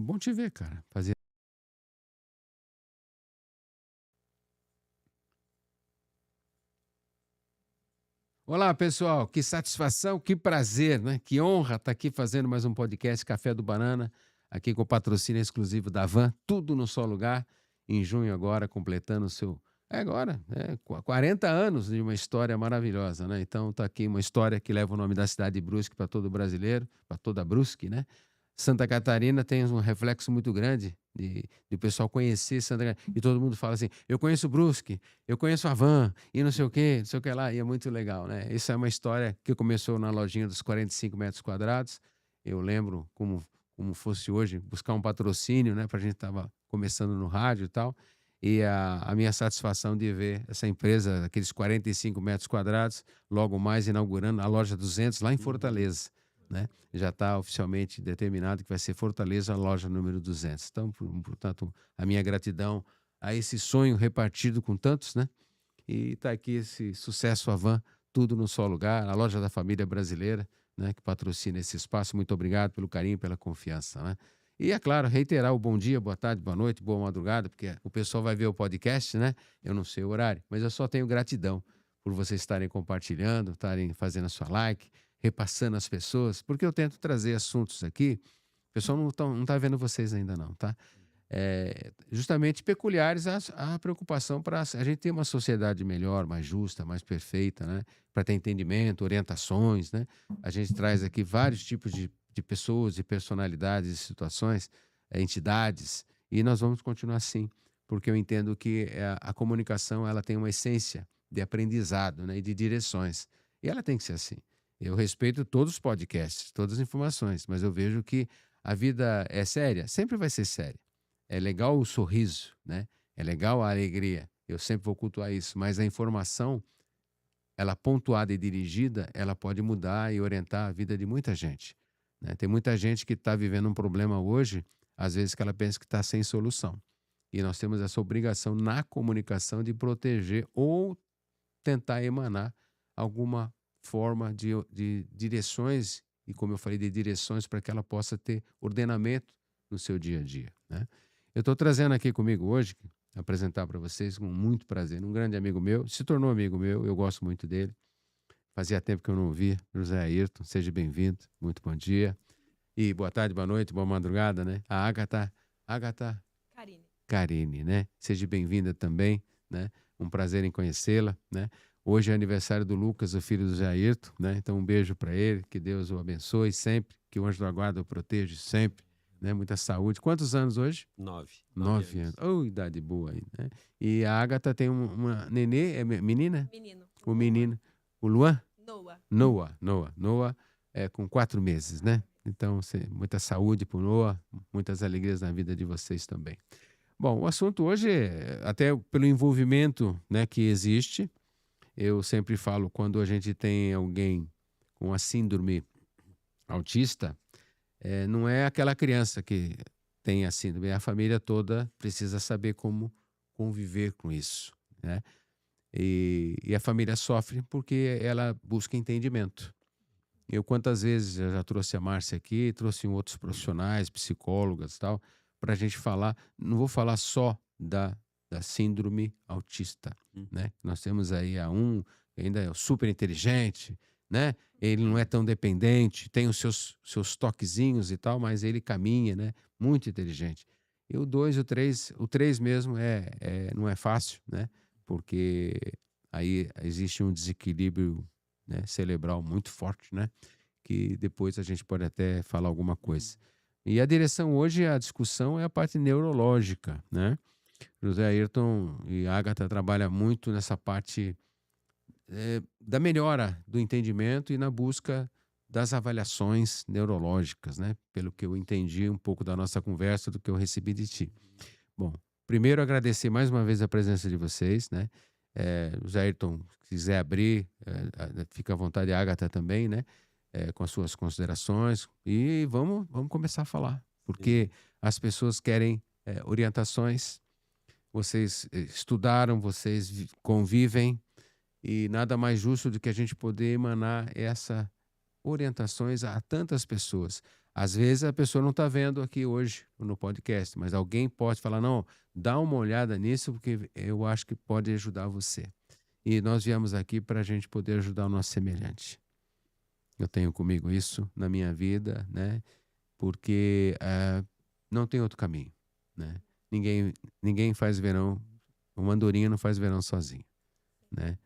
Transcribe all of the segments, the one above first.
Bom te ver, cara. Olá, pessoal. Que satisfação, que prazer, né? Que honra estar aqui fazendo mais um podcast Café do Banana, aqui com o patrocínio exclusivo da Van, tudo no só lugar, em junho agora, completando o seu... agora, 40 anos de uma história maravilhosa, né? Então tá aqui uma história que leva o nome da cidade de Brusque para todo brasileiro, para toda Brusque, né? Santa Catarina tem um reflexo muito grande de o pessoal conhecer Santa Catarina. E todo mundo fala assim, eu conheço Brusque, eu conheço a Van, e não sei o que lá, e é muito legal, né? Essa é uma história que começou na lojinha dos 45 metros quadrados. Eu lembro como fosse hoje, buscar um patrocínio, né? Para a gente estava começando no rádio e tal. E a minha satisfação de ver essa empresa, aqueles 45 metros quadrados, logo mais inaugurando a loja 200 lá em Fortaleza, né? Já está oficialmente determinado que vai ser Fortaleza, a loja número 200. Então, portanto, a minha gratidão a esse sonho repartido com tantos, né? E está aqui esse sucesso Avan, tudo no só lugar, a loja da família brasileira, né, que patrocina esse espaço. Muito obrigado pelo carinho, pela confiança, né? E é claro, reiterar o bom dia, boa tarde, boa noite, boa madrugada, porque o pessoal vai ver o podcast, né? Eu não sei o horário, mas eu só tenho gratidão por vocês estarem compartilhando, estarem fazendo a sua like, repassando as pessoas, porque eu tento trazer assuntos aqui. O pessoal não tá vendo vocês ainda não, tá? Justamente peculiares à preocupação para a gente ter uma sociedade melhor, mais justa, mais perfeita, né? Para ter entendimento, orientações, né? A gente traz aqui vários tipos de pessoas, de personalidades, de situações, entidades, e nós vamos continuar assim, porque eu entendo que a comunicação ela tem uma essência de aprendizado, né? E de direções, e ela tem que ser assim. Eu respeito todos os podcasts, todas as informações, mas eu vejo que a vida é séria, sempre vai ser séria. É legal o sorriso, né? É legal a alegria. Eu sempre vou cultuar isso, mas a informação, ela pontuada e dirigida, ela pode mudar e orientar a vida de muita gente, né? Tem muita gente que está vivendo um problema hoje, às vezes que ela pensa que está sem solução. E nós temos essa obrigação na comunicação de proteger ou tentar emanar alguma forma de direções, e como eu falei, de direções para que ela possa ter ordenamento no seu dia a dia, né? Eu estou trazendo aqui comigo hoje, apresentar para vocês com muito prazer, um grande amigo meu, se tornou amigo meu, eu gosto muito dele. Fazia tempo que eu não o via, José Ayrton, seja bem-vindo, muito bom dia. E boa tarde, boa noite, boa madrugada, né? A Agatha Carine, né? Seja bem-vinda também, né? Um prazer em conhecê-la, né? Hoje é aniversário do Lucas, o filho do Zé Ayrton, né? Então um beijo para ele, que Deus o abençoe sempre, que o anjo da guarda o proteja sempre, né? Muita saúde. Quantos anos hoje? 9. 9 anos. Oh, idade boa aí, né? E a Agatha tem uma nenê, menina? Menino. O menino. O Luan? Noah. Noah com 4 meses, né? Então, muita saúde pro Noah, muitas alegrias na vida de vocês também. Bom, o assunto hoje até pelo envolvimento, né, que existe, eu sempre falo, quando a gente tem alguém com a síndrome autista, não é aquela criança que tem a síndrome, a família toda precisa saber como conviver com isso, né? E a família sofre porque ela busca entendimento. Eu quantas vezes eu já trouxe a Márcia aqui, trouxe outros profissionais, psicólogas e tal, para a gente falar, não vou falar só da síndrome autista, né? Nós temos aí que ainda é super inteligente, né? Ele não é tão dependente, tem os seus toquezinhos e tal, mas ele caminha, né? Muito inteligente. E o 2, o 3 mesmo não é fácil, né? Porque aí existe um desequilíbrio, né, cerebral muito forte, né? Que depois a gente pode até falar alguma coisa. E a direção hoje, a discussão é a parte neurológica, né? José Ayrton e Agatha trabalham muito nessa parte da melhora do entendimento e na busca das avaliações neurológicas, né? Pelo que eu entendi um pouco da nossa conversa, do que eu recebi de ti. Bom, primeiro agradecer mais uma vez a presença de vocês, né? José Ayrton, se quiser abrir, fica à vontade, a Agatha também, né? Com as suas considerações, e vamos começar a falar, porque as pessoas querem orientações, vocês estudaram, vocês convivem, e nada mais justo do que a gente poder emanar essas orientações a tantas pessoas. Às vezes a pessoa não está vendo aqui hoje no podcast, mas alguém pode falar, não, dá uma olhada nisso, porque eu acho que pode ajudar você. E nós viemos aqui para a gente poder ajudar o nosso semelhante. Eu tenho comigo isso na minha vida, né? Porque não tem outro caminho, né? Ninguém faz verão, uma andorinha não faz verão sozinho, né?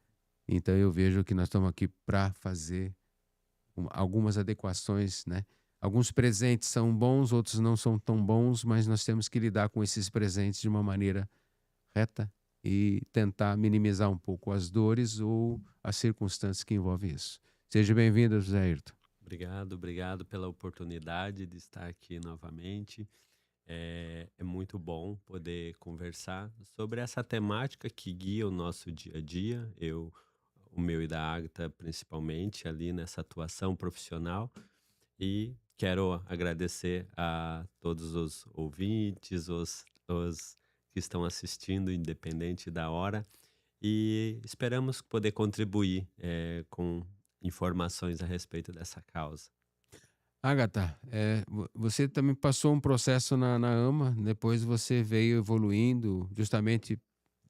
Então eu vejo que nós estamos aqui para fazer algumas adequações, né? Alguns presentes são bons, outros não são tão bons, mas nós temos que lidar com esses presentes de uma maneira reta e tentar minimizar um pouco as dores ou as circunstâncias que envolvem isso. Seja bem-vindo, José Ayrton. Obrigado pela oportunidade de estar aqui novamente. É muito bom poder conversar sobre essa temática que guia o nosso dia a dia, o meu e da Agatha principalmente, ali nessa atuação profissional. E quero agradecer a todos os ouvintes, os que estão assistindo, independente da hora, e esperamos poder contribuir com informações a respeito dessa causa. Agatha, você também passou um processo na AMA, depois você veio evoluindo justamente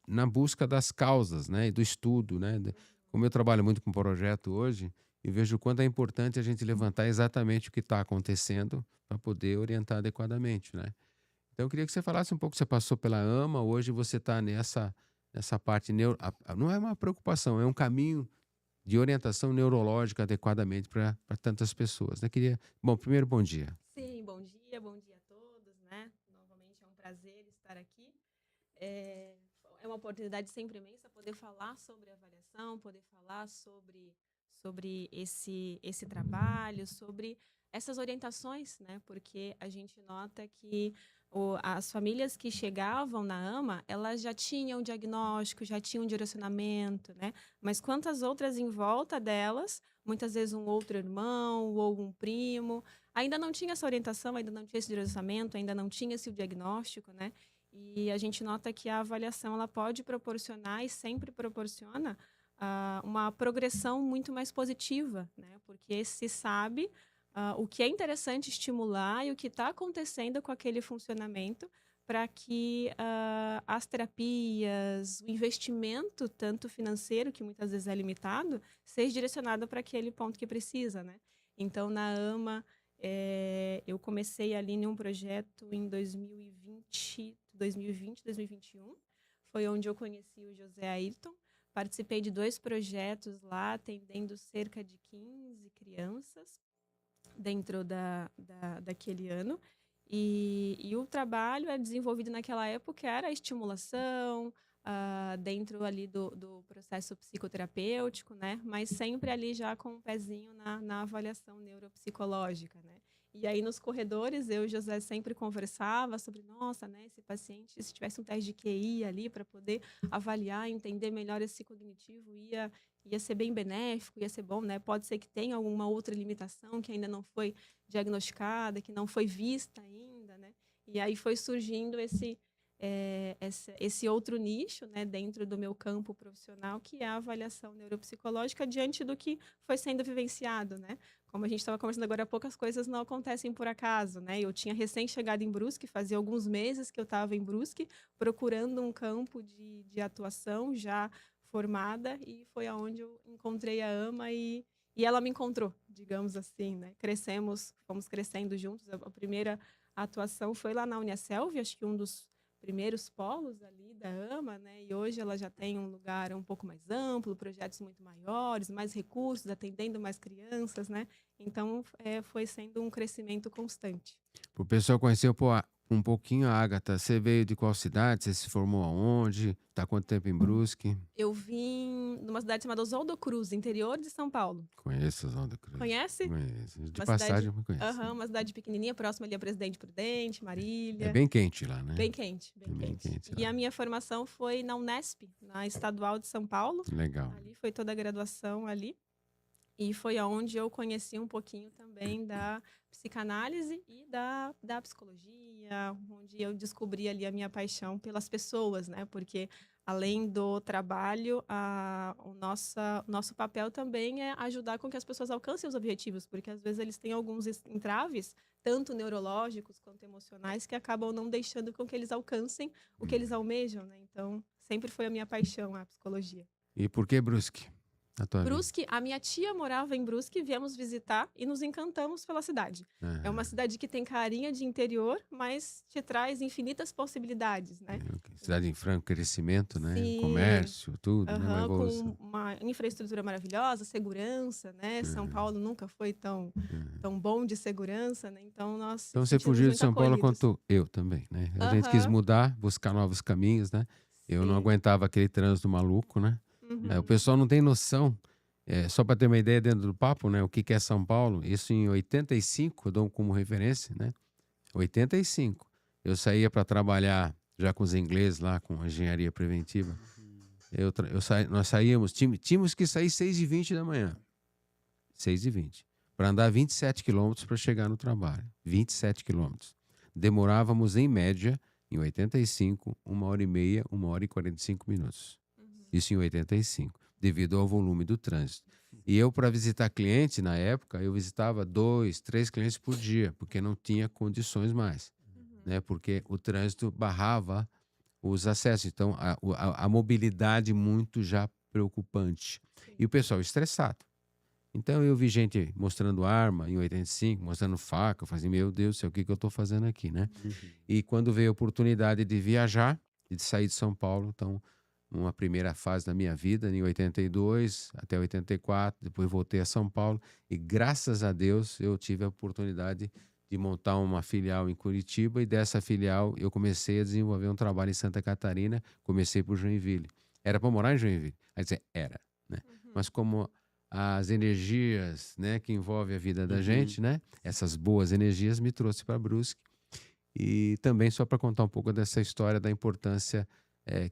na busca das causas, né, e do estudo, né? Como eu trabalho muito com projeto hoje, e vejo o quanto é importante a gente levantar exatamente o que está acontecendo para poder orientar adequadamente, né? Então eu queria que você falasse um pouco, você passou pela AMA, hoje você está nessa parte, não é uma preocupação, é um caminho de orientação neurológica adequadamente para tantas pessoas, né? Bom, primeiro, bom dia. Sim, bom dia a todos, né? Novamente é um prazer estar aqui. É, é uma oportunidade sempre imensa poder falar sobre avaliação, poder falar sobre esse trabalho, sobre essas orientações, né? Porque a gente nota que as famílias que chegavam na AMA, elas já tinham diagnóstico, já tinham direcionamento, né? Mas quantas outras em volta delas, muitas vezes um outro irmão ou um primo, ainda não tinha essa orientação, ainda não tinha esse direcionamento, ainda não tinha esse diagnóstico, né? E a gente nota que a avaliação ela pode proporcionar e sempre proporciona uma progressão muito mais positiva, né? Porque se sabe o que é interessante estimular e o que está acontecendo com aquele funcionamento para que as terapias, o investimento, tanto financeiro, que muitas vezes é limitado, seja direcionado para aquele ponto que precisa, né? Então, na AMA, eu comecei ali em um projeto em 2020, 2021. Foi onde eu conheci o José Ayrton. Participei de 2 projetos lá, atendendo cerca de 15 crianças dentro daquele ano. E o trabalho desenvolvido naquela época era a estimulação, dentro ali do processo psicoterapêutico, né? Mas sempre ali já com um pezinho na avaliação neuropsicológica, né? E aí nos corredores eu e o José sempre conversava sobre, nossa, né, esse paciente, se tivesse um teste de QI ali para poder avaliar, entender melhor esse cognitivo, ia ser bem benéfico, ia ser bom, né? Pode ser que tenha alguma outra limitação que ainda não foi diagnosticada, que não foi vista ainda, né? E aí foi surgindo esse outro nicho, né, dentro do meu campo profissional, que é a avaliação neuropsicológica diante do que foi sendo vivenciado, né? Como a gente estava conversando agora há pouco, as coisas não acontecem por acaso, né? Eu tinha recém chegado em Brusque, fazia alguns meses que eu estava em Brusque, procurando um campo de atuação já formada, e foi aonde eu encontrei a AMA e ela me encontrou, digamos assim, né? Fomos crescendo juntos. A primeira atuação foi lá na Uniaselv, acho que um dos primeiros polos ali da AMA, né? E hoje ela já tem um lugar um pouco mais amplo, projetos muito maiores, mais recursos, atendendo mais crianças, né? Então, foi sendo um crescimento constante. Para o pessoal conhecer um pouquinho a Agatha, você veio de qual cidade? Você se formou aonde? Está quanto tempo em Brusque? Eu vim numa cidade chamada Oswaldo Cruz, interior de São Paulo. Conheço Oswaldo Cruz. Conhece? Conheço. De Uma passagem cidade, eu me conheço. uma cidade pequenininha, próxima ali a Presidente Prudente, É Marília. bem quente lá, né? Bem quente, É bem bem quente. quente E lá. a minha formação foi na Unesp, na Estadual de São Paulo. Legal. Ali foi toda a graduação ali. E foi aonde eu conheci um pouquinho também da psicanálise e da psicologia, onde eu descobri ali a minha paixão pelas pessoas, né? Porque além do trabalho, o nosso papel também é ajudar com que as pessoas alcancem os objetivos, porque às vezes eles têm alguns entraves, tanto neurológicos quanto emocionais, que acabam não deixando com que eles alcancem o que eles almejam, né? Então, sempre foi a minha paixão, a psicologia. E por que Brusque? A tua vida? Brusque, a minha tia morava em Brusque, viemos visitar e nos encantamos pela cidade. É uma cidade que tem carinha de interior, mas te traz infinitas possibilidades, né? Cidade em franco crescimento, né? Sim. Comércio, tudo, né? Uma Aham, evolução. com uma infraestrutura maravilhosa, segurança, né? São Paulo nunca foi tão bom de segurança, né? Então nós Então nos você sentimos fugiu de muito São Paulo acolhidos. quanto eu também, né? A gente quis Aham. mudar, buscar novos caminhos, né? Eu não Sim. aguentava aquele trânsito maluco, né? Uhum. O pessoal não tem noção. Só para ter uma ideia dentro do papo, né? O que é São Paulo? Isso em 85, eu dou como referência, né? 85. Eu saía para trabalhar já com os ingleses lá, com a engenharia preventiva. Nós saíamos, tínhamos que sair 6h20 da manhã. 6h20. Para andar 27 quilômetros para chegar no trabalho. 27 quilômetros. Demorávamos, em média, em 85, 1h30, 1h45 minutos. Isso em 85, devido ao volume do trânsito. E eu, para visitar cliente, na época, eu visitava 2, 3 clientes por dia, porque não tinha condições mais, né? Porque o trânsito barrava os acessos. Então, a mobilidade muito já preocupante. E o pessoal estressado. Então, eu vi gente mostrando arma em 85, mostrando faca. Eu falei, meu Deus do céu, o que eu estou fazendo aqui, né? E quando veio a oportunidade de viajar e de sair de São Paulo, então, uma primeira fase da minha vida, em 82 até 84, depois voltei a São Paulo e, graças a Deus, eu tive a oportunidade de montar uma filial em Curitiba e dessa filial eu comecei a desenvolver um trabalho em Santa Catarina, comecei por Joinville. Era para morar em Joinville? Aí dizer, era, né? Mas como as energias, né, que envolvem a vida da gente, né? Essas boas energias me trouxe para Brusque. E também só para contar um pouco dessa história da importância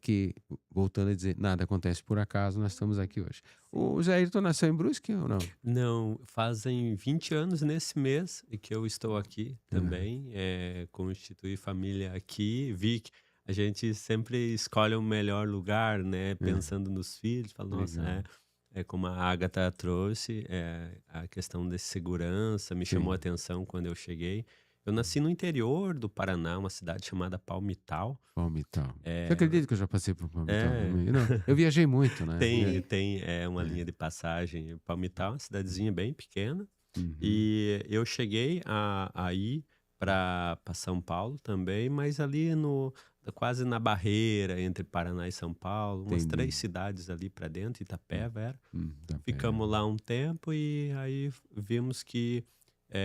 que, voltando a dizer, nada acontece por acaso, nós estamos aqui hoje. O Jairton nasceu em Brusque ou não? Não, fazem 20 anos nesse mês que eu estou aqui também. Constituí família aqui. Vi que a gente sempre escolhe o melhor lugar, né? Pensando nos filhos. Fala, nossa, como a Agatha trouxe, a questão de segurança me chamou a atenção quando eu cheguei. Eu nasci no interior do Paraná, uma cidade chamada Palmital. Palmital. Você acredita que eu já passei por Palmital? Não, eu viajei muito, né? Tem uma linha de passagem. Palmital é uma cidadezinha bem pequena. E eu cheguei a ir para São Paulo também, mas ali quase na barreira entre Paraná e São Paulo, umas 3 cidades ali para dentro, Itapeva era. Ficamos lá um tempo e aí vimos que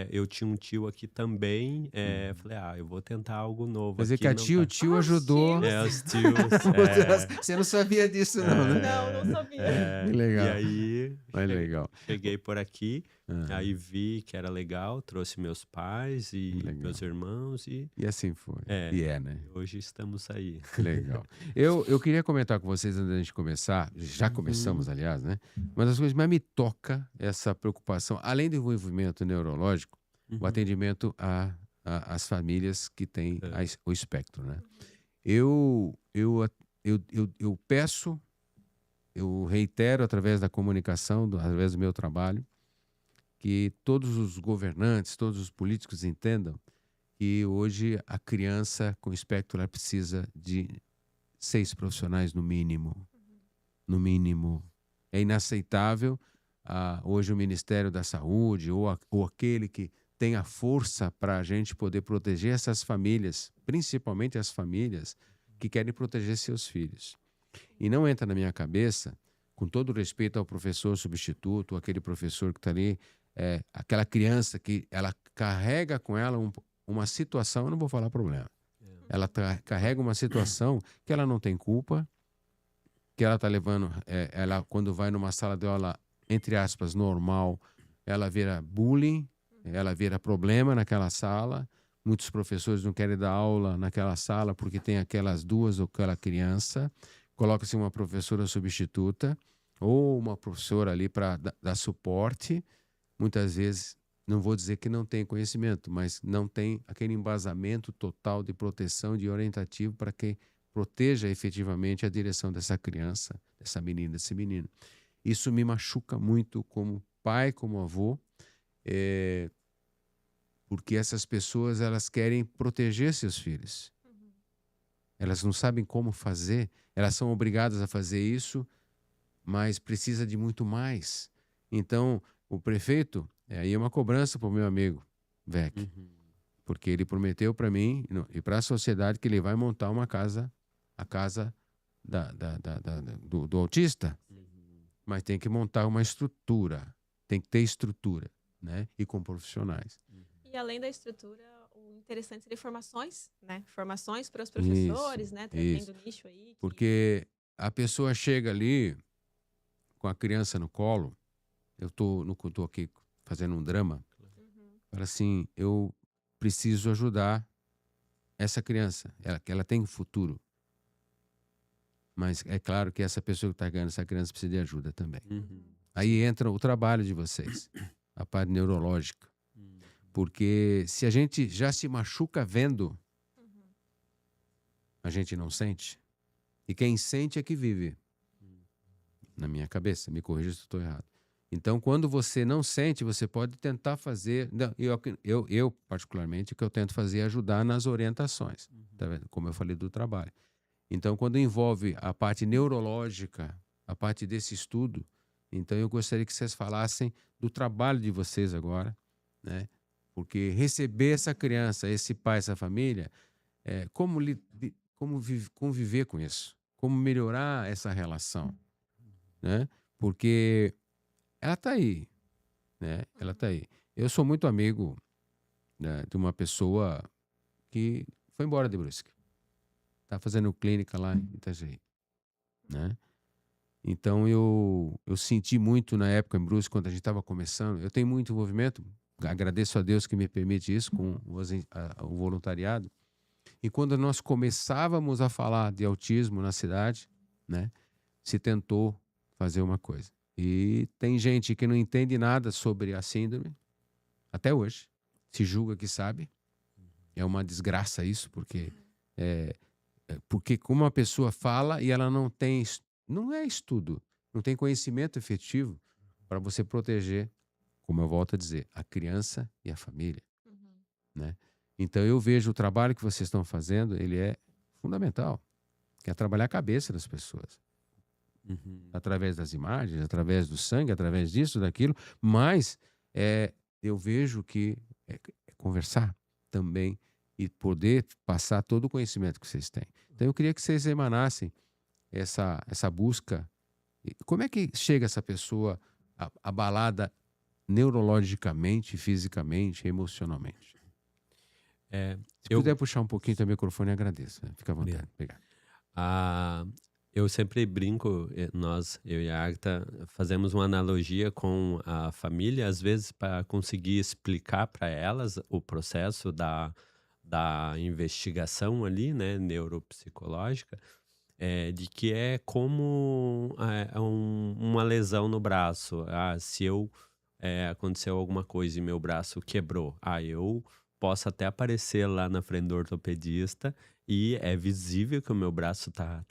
eu tinha um tio aqui também. Falei, eu vou tentar algo novo. Quer dizer aqui. que o tio ajudou. Os tios. Você não sabia disso, não, né? Não sabia. Que legal. E aí, legal. cheguei por aqui, aí vi que era legal, trouxe meus pais e meus irmãos e assim foi. né? Hoje estamos aí. Legal. Eu queria comentar com vocês antes da gente começar, já começamos, aliás, né? Uma das coisas que mais me toca essa preocupação, além do envolvimento neurológico, o atendimento às famílias que têm o espectro, né? Eu peço, eu reitero através da comunicação, através do meu trabalho, que todos os governantes, todos os políticos entendam que hoje a criança com espectro ela precisa de 6 profissionais no mínimo. No mínimo. É inaceitável hoje o Ministério da Saúde ou aquele que tem a força para a gente poder proteger essas famílias, principalmente as famílias que querem proteger seus filhos. E não entra na minha cabeça, com todo respeito ao professor substituto, aquele professor que está ali, aquela criança que ela carrega com ela uma situação, eu não vou falar problema. Ela carrega uma situação que ela não tem culpa, que ela está levando, ela quando vai numa sala de aula, entre aspas, normal, ela vira bullying, ela vira problema naquela sala. Muitos professores não querem dar aula naquela sala porque tem aquelas 2 ou aquela criança. Coloca-se uma professora substituta ou uma professora ali para dar suporte. Muitas vezes, não vou dizer que não tem conhecimento, mas não tem aquele embasamento total de proteção, de orientativo para que proteja efetivamente a direção dessa criança, dessa menina, desse menino. Isso me machuca muito como pai, como avô. porque essas pessoas elas querem proteger seus filhos. Elas não sabem como fazer, elas são obrigadas a fazer isso, mas precisa de muito mais. Então, o prefeito, aí é uma cobrança para o meu amigo Vec, Uhum. porque ele prometeu para mim e para a sociedade que ele vai montar uma casa, a casa do autista, Uhum. mas tem que montar uma estrutura, tem que ter estrutura, né? E com profissionais. E além da estrutura, o interessante seria formações, né? Formações para os Isso, professores, né? isso. Trazendo o nicho aí. Porque a pessoa chega ali com a criança no colo, eu tô aqui fazendo um drama, Uhum. fala assim, eu preciso ajudar essa criança, ela tem futuro. Mas é claro que essa pessoa que está ganhando essa criança precisa de ajuda também. Uhum. Aí entra o trabalho de vocês, a parte neurológica. Uhum. Porque se a gente já se machuca vendo, Uhum. a gente não sente. E quem sente é que vive. Na minha cabeça, me corrija se eu estou errado. Então, quando você não sente, você pode tentar fazer. Não, eu, particularmente, o que eu tento fazer é ajudar nas orientações, tá vendo? Como eu falei do trabalho. Então, quando envolve a parte neurológica, a parte desse estudo, então eu gostaria que vocês falassem do trabalho de vocês agora, né? Porque receber essa criança, esse pai, essa família, como conviver com isso, como melhorar essa relação, né? Porque ela está aí, né? Ela está aí. Eu sou muito amigo, né, de uma pessoa que foi embora de Brusque. Está fazendo clínica lá em Itajaí, né? Então eu senti muito na época em Brusque, quando a gente estava começando. Eu tenho muito envolvimento, agradeço a Deus que me permite isso com o voluntariado. E quando nós começávamos a falar de autismo na cidade, né, se tentou fazer uma coisa. E tem gente que não entende nada sobre a síndrome, até hoje, se julga que sabe. É uma desgraça isso, porque como uma pessoa fala e ela não tem, não é estudo, não tem conhecimento efetivo para você proteger, como eu volto a dizer, a criança e a família, Uhum. né? Então eu vejo o trabalho que vocês estão fazendo, ele é fundamental, que é trabalhar a cabeça das pessoas, Uhum. através das imagens, através do sangue, através disso, daquilo, mas eu vejo que é conversar também e poder passar todo o conhecimento que vocês têm. Então eu queria que vocês emanassem essa busca. Como é que chega essa pessoa abalada neurologicamente, fisicamente, emocionalmente? Se Eu, puder puxar um pouquinho teu microfone, eu agradeço, né? Fica à vontade. Obrigado. eu sempre brinco, eu e a Agatha, fazemos uma analogia com a família, às vezes para conseguir explicar para elas o processo da investigação ali, né, neuropsicológica, de que é como uma lesão no braço. Se aconteceu alguma coisa e meu braço quebrou, eu posso até aparecer lá na frente do ortopedista e é visível que o meu braço tá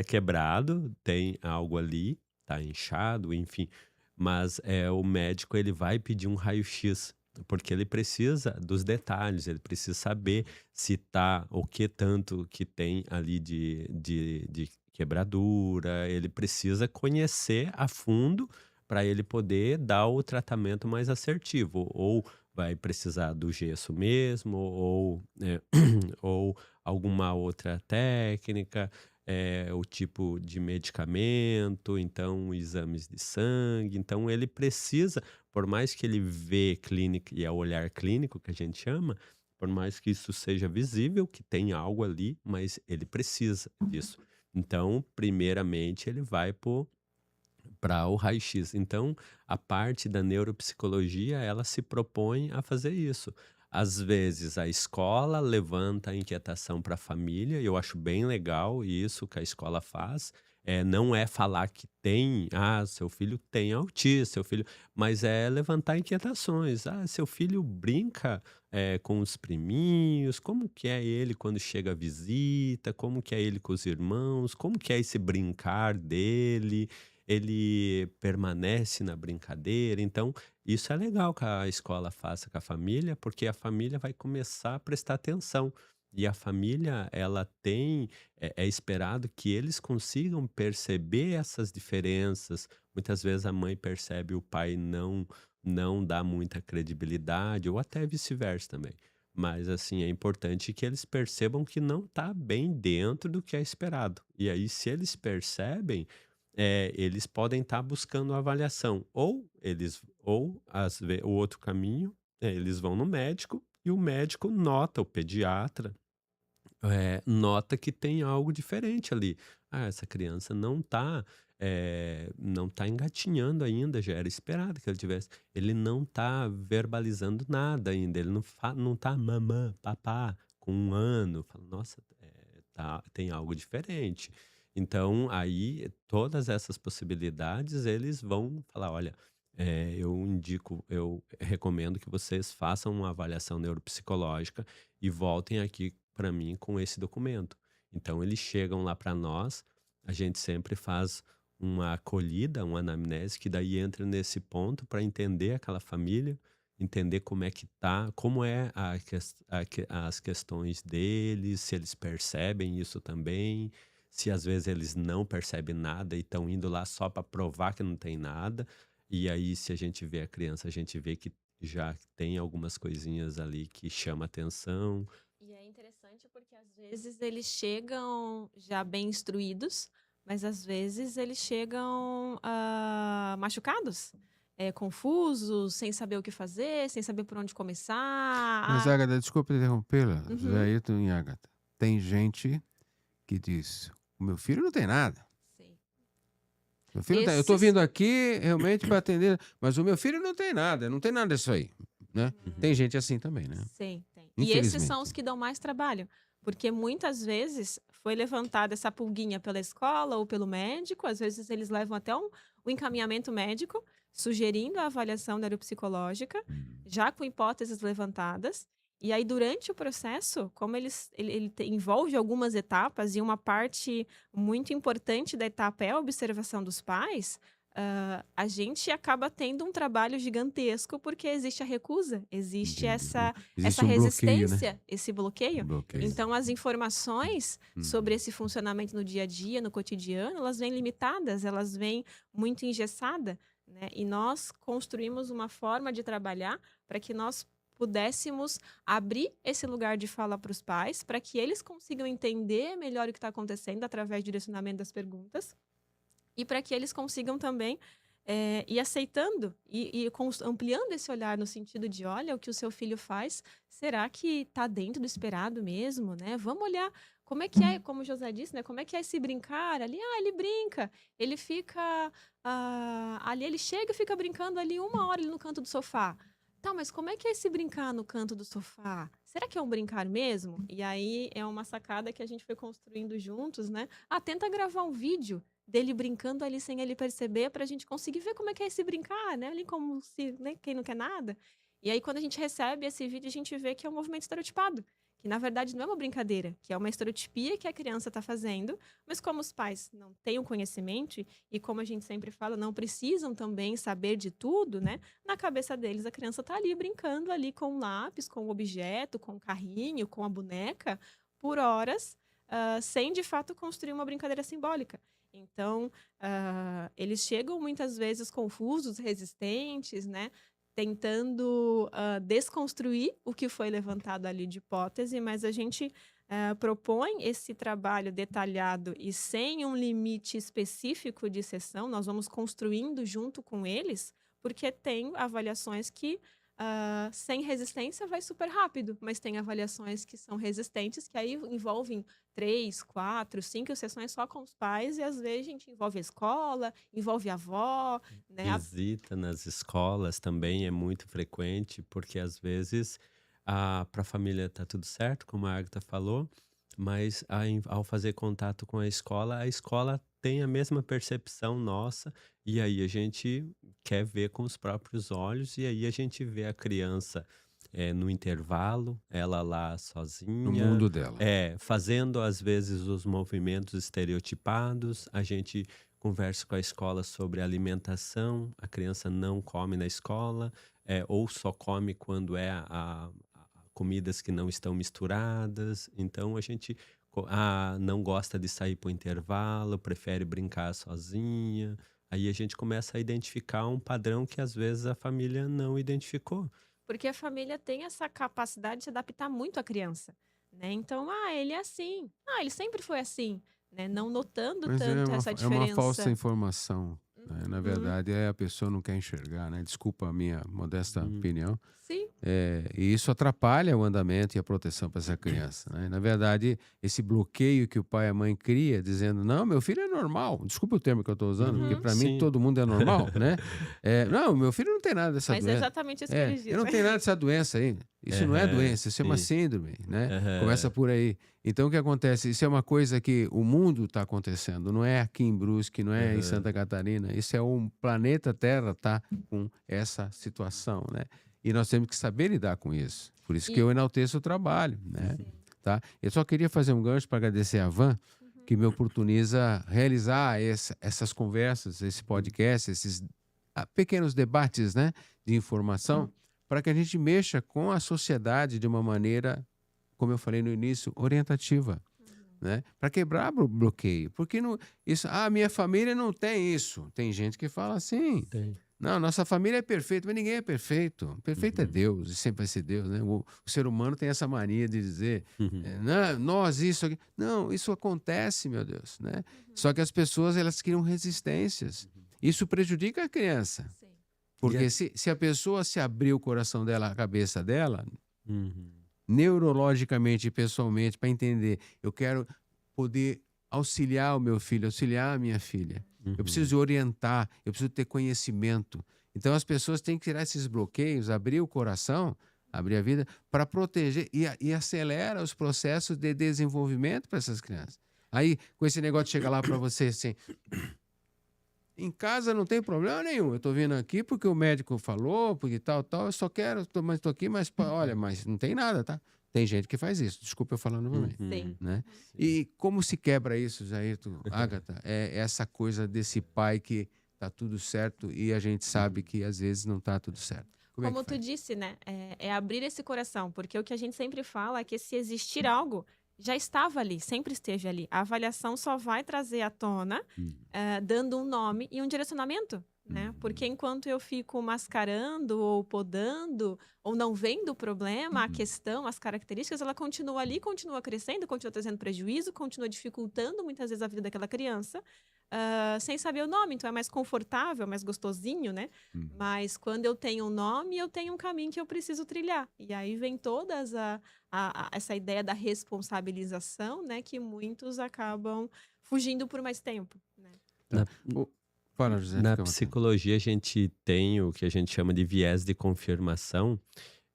quebrado, tem algo ali, tá inchado, enfim. Mas o médico ele vai pedir um raio-x, porque ele precisa dos detalhes, ele precisa saber se tá o que tanto que tem ali de quebradura, ele precisa conhecer a fundo para ele poder dar o tratamento mais assertivo, ou vai precisar do gesso mesmo, ou alguma outra técnica, o tipo de medicamento, então exames de sangue. Então ele precisa, por mais que ele vê clínica, e é o olhar clínico que a gente chama, por mais que isso seja visível, que tem algo ali, mas ele precisa disso. Então, primeiramente, ele vai para o raio-x. Então, a parte da neuropsicologia, ela se propõe a fazer isso. Às vezes, a escola levanta a inquietação para a família, e eu acho bem legal isso que a escola faz. Não é falar que tem, seu filho tem autismo, seu filho, mas é levantar inquietações. Seu filho brinca com os priminhos, como que é ele quando chega a visita, como que é ele com os irmãos, como que é esse brincar dele, ele permanece na brincadeira. Então, isso é legal que a escola faça com a família, porque a família vai começar a prestar atenção. E a família, ela tem, é esperado que eles consigam perceber essas diferenças. Muitas vezes a mãe percebe, o pai não dá muita credibilidade, ou até vice-versa também. Mas assim, é importante que eles percebam que não está bem dentro do que é esperado. E aí, se eles percebem, eles podem estar buscando avaliação. O outro caminho, eles vão no médico e o médico nota, o pediatra, nota que tem algo diferente ali. Ah, essa criança não tá engatinhando ainda, já era esperado que ele tivesse. Ele não tá verbalizando nada ainda, ele não tá mamã, papá, com 1 ano. Fala, nossa, tem algo diferente. Então, aí, todas essas possibilidades, eles vão falar, olha, eu recomendo que vocês façam uma avaliação neuropsicológica e voltem aqui para mim com esse documento. Então, eles chegam lá para nós, a gente sempre faz uma acolhida, uma anamnese, que daí entra nesse ponto para entender aquela família, entender como é que tá, como é as questões deles, se eles percebem isso também, se às vezes eles não percebem nada e estão indo lá só para provar que não tem nada. E aí, se a gente vê a criança, a gente vê que já tem algumas coisinhas ali que chama atenção. E é interessante porque às vezes eles chegam já bem instruídos, mas às vezes eles chegam machucados, confusos, sem saber o que fazer, sem saber por onde começar. Mas, Agatha, desculpa interrompê-la, Uhum. José Ayrton e Agatha. Tem gente que diz, o meu filho não tem nada. Sim. Meu filho não tem- Eu estou Esses- vindo aqui realmente para atender, mas o meu filho não tem nada, não tem nada disso aí. Né? Tem gente assim também, né? Sim, tem. E esses são Infelizmente. os que dão mais trabalho, porque muitas vezes foi levantada essa pulguinha pela escola ou pelo médico, às vezes eles levam até um encaminhamento médico, sugerindo a avaliação neuropsicológica, já com hipóteses levantadas. E aí, durante o processo, como envolve algumas etapas, e uma parte muito importante da etapa é a observação dos pais, a gente acaba tendo um trabalho gigantesco porque existe a recusa, existe Entendi. essa Existe um bloqueio, né? resistência, esse bloqueio. Um bloqueio. Então, as informações sobre esse funcionamento no dia a dia, no cotidiano, elas vêm limitadas, elas vêm muito engessadas, né? E nós construímos uma forma de trabalhar para que nós pudéssemos abrir esse lugar de fala para os pais, para que eles consigam entender melhor o que está acontecendo através do direcionamento das perguntas e para que eles consigam também ir aceitando e ampliando esse olhar no sentido de, olha, o que o seu filho faz, será que está dentro do esperado mesmo, né? Vamos olhar como é que é, como o José disse, né? Como é que é esse brincar ali? Ah, ele brinca, ele fica ali, ele chega e fica brincando ali 1 hora ali no canto do sofá. Tá, mas como é que é esse brincar no canto do sofá? Será que é um brincar mesmo? E aí é uma sacada que a gente foi construindo juntos, né? Tenta gravar um vídeo dele brincando ali sem ele perceber, pra gente conseguir ver como é que é esse brincar, né? Ali como se, né, quem não quer nada. E aí, quando a gente recebe esse vídeo, a gente vê que é um movimento estereotipado, que na verdade não é uma brincadeira, que é uma estereotipia que a criança está fazendo, mas como os pais não têm o conhecimento, e como a gente sempre fala, não precisam também saber de tudo, né? Na cabeça deles, a criança está ali brincando ali com um lápis, com um objeto, com um carrinho, com a boneca, por horas, sem de fato construir uma brincadeira simbólica. Então, eles chegam muitas vezes confusos, resistentes, né? Tentando desconstruir o que foi levantado ali de hipótese, mas a gente propõe esse trabalho detalhado e sem um limite específico de sessão, nós vamos construindo junto com eles, porque tem avaliações que sem resistência vai super rápido, mas tem avaliações que são resistentes, que aí envolvem 3, 4, 5 sessões só com os pais, e às vezes a gente envolve a escola, envolve a avó, né? Visita nas escolas também é muito frequente, porque às vezes para a família tá tudo certo, como a Agatha falou, mas ao fazer contato com a escola tem a mesma percepção nossa, e aí a gente quer ver com os próprios olhos, e aí a gente vê a criança no intervalo, ela lá No sozinha, mundo dela. fazendo às vezes os movimentos estereotipados, a gente converso com a escola sobre alimentação, a criança não come na escola, ou só come quando comidas que não estão misturadas. Então a gente não gosta de sair para o intervalo, prefere brincar sozinha. Aí a gente começa a identificar um padrão que às vezes a família não identificou. Porque a família tem essa capacidade de se adaptar muito à criança, né? Então, ele é assim. Ele sempre foi assim, né? Não notando Mas tanto essa é uma falsa diferença. informação, né? Na Uhum. verdade, a pessoa não quer enxergar, né? Desculpa a minha modesta opinião. Sim. E isso atrapalha o andamento e a proteção para essa criança, né? Na verdade, esse bloqueio que o pai e a mãe cria, dizendo, não, meu filho é normal. Desculpa o termo que eu estou usando, porque para mim Sim. todo mundo é normal, né? Não, meu filho não tem nada dessa Mas é doença. exatamente isso que eles Eu não dizem. tenho nada dessa doença aí. Isso não é Aham, doença, isso é uma sim. síndrome, né? Aham. Começa por aí. Então, o que acontece? Isso é uma coisa que o mundo está acontecendo, não é aqui em Brusque, não é em Santa Catarina. Isso é o planeta Terra está com essa situação, né? E nós temos que saber lidar com isso. Por isso que eu enalteço o trabalho, né? Tá? Eu só queria fazer um gancho para agradecer a Van, que me oportuniza realizar essas conversas, esse podcast, esses pequenos debates, né, de informação, para que a gente mexa com a sociedade de uma maneira, como eu falei no início, orientativa, né? Para quebrar o bloqueio. Porque minha família não tem isso. Tem gente que fala assim. Tem. Não, nossa família é perfeita, mas ninguém é perfeito. Perfeito é Deus, e sempre vai ser Deus, né? O ser humano tem essa mania de dizer, não, nós, isso aqui. Não, isso acontece, meu Deus, né? Só que as pessoas, elas criam resistências. Isso prejudica a criança. Sim. Porque se a pessoa se abrir o coração dela, a cabeça dela, Uhum. neurologicamente e pessoalmente, para entender, eu quero poder auxiliar o meu filho, auxiliar a minha filha. Eu preciso orientar, eu preciso ter conhecimento. Então as pessoas têm que tirar esses bloqueios, abrir o coração, abrir a vida, para proteger e acelera os processos de desenvolvimento para essas crianças. Aí, com esse negócio de chegar lá para você assim, em casa não tem problema nenhum, eu estou vindo aqui porque o médico falou, porque tal, eu só quero, estou aqui, mas olha, mas não tem nada, tá? Tem gente que faz isso, desculpa eu falar novamente. Sim. Né? E como se quebra isso, Jairto, Ágata? É essa coisa desse pai que tá tudo certo e a gente sabe que às vezes não tá tudo certo. Como tu disse, né? É abrir esse coração, porque o que a gente sempre fala é que se existir algo, já estava ali, sempre esteve ali. A avaliação só vai trazer à tona, dando um nome e um direcionamento, né? Porque enquanto eu fico mascarando ou podando ou não vendo o problema, a questão, as características, ela continua ali, continua crescendo, continua trazendo prejuízo, continua dificultando muitas vezes a vida daquela criança, sem saber o nome. Então é mais confortável, mais gostosinho, né? Mas quando eu tenho um nome, eu tenho um caminho que eu preciso trilhar. E aí vem toda essa ideia da responsabilização, né? Que muitos acabam fugindo por mais tempo, né? Fala, José, Na fica à vontade. psicologia, a gente tem o que a gente chama de viés de confirmação,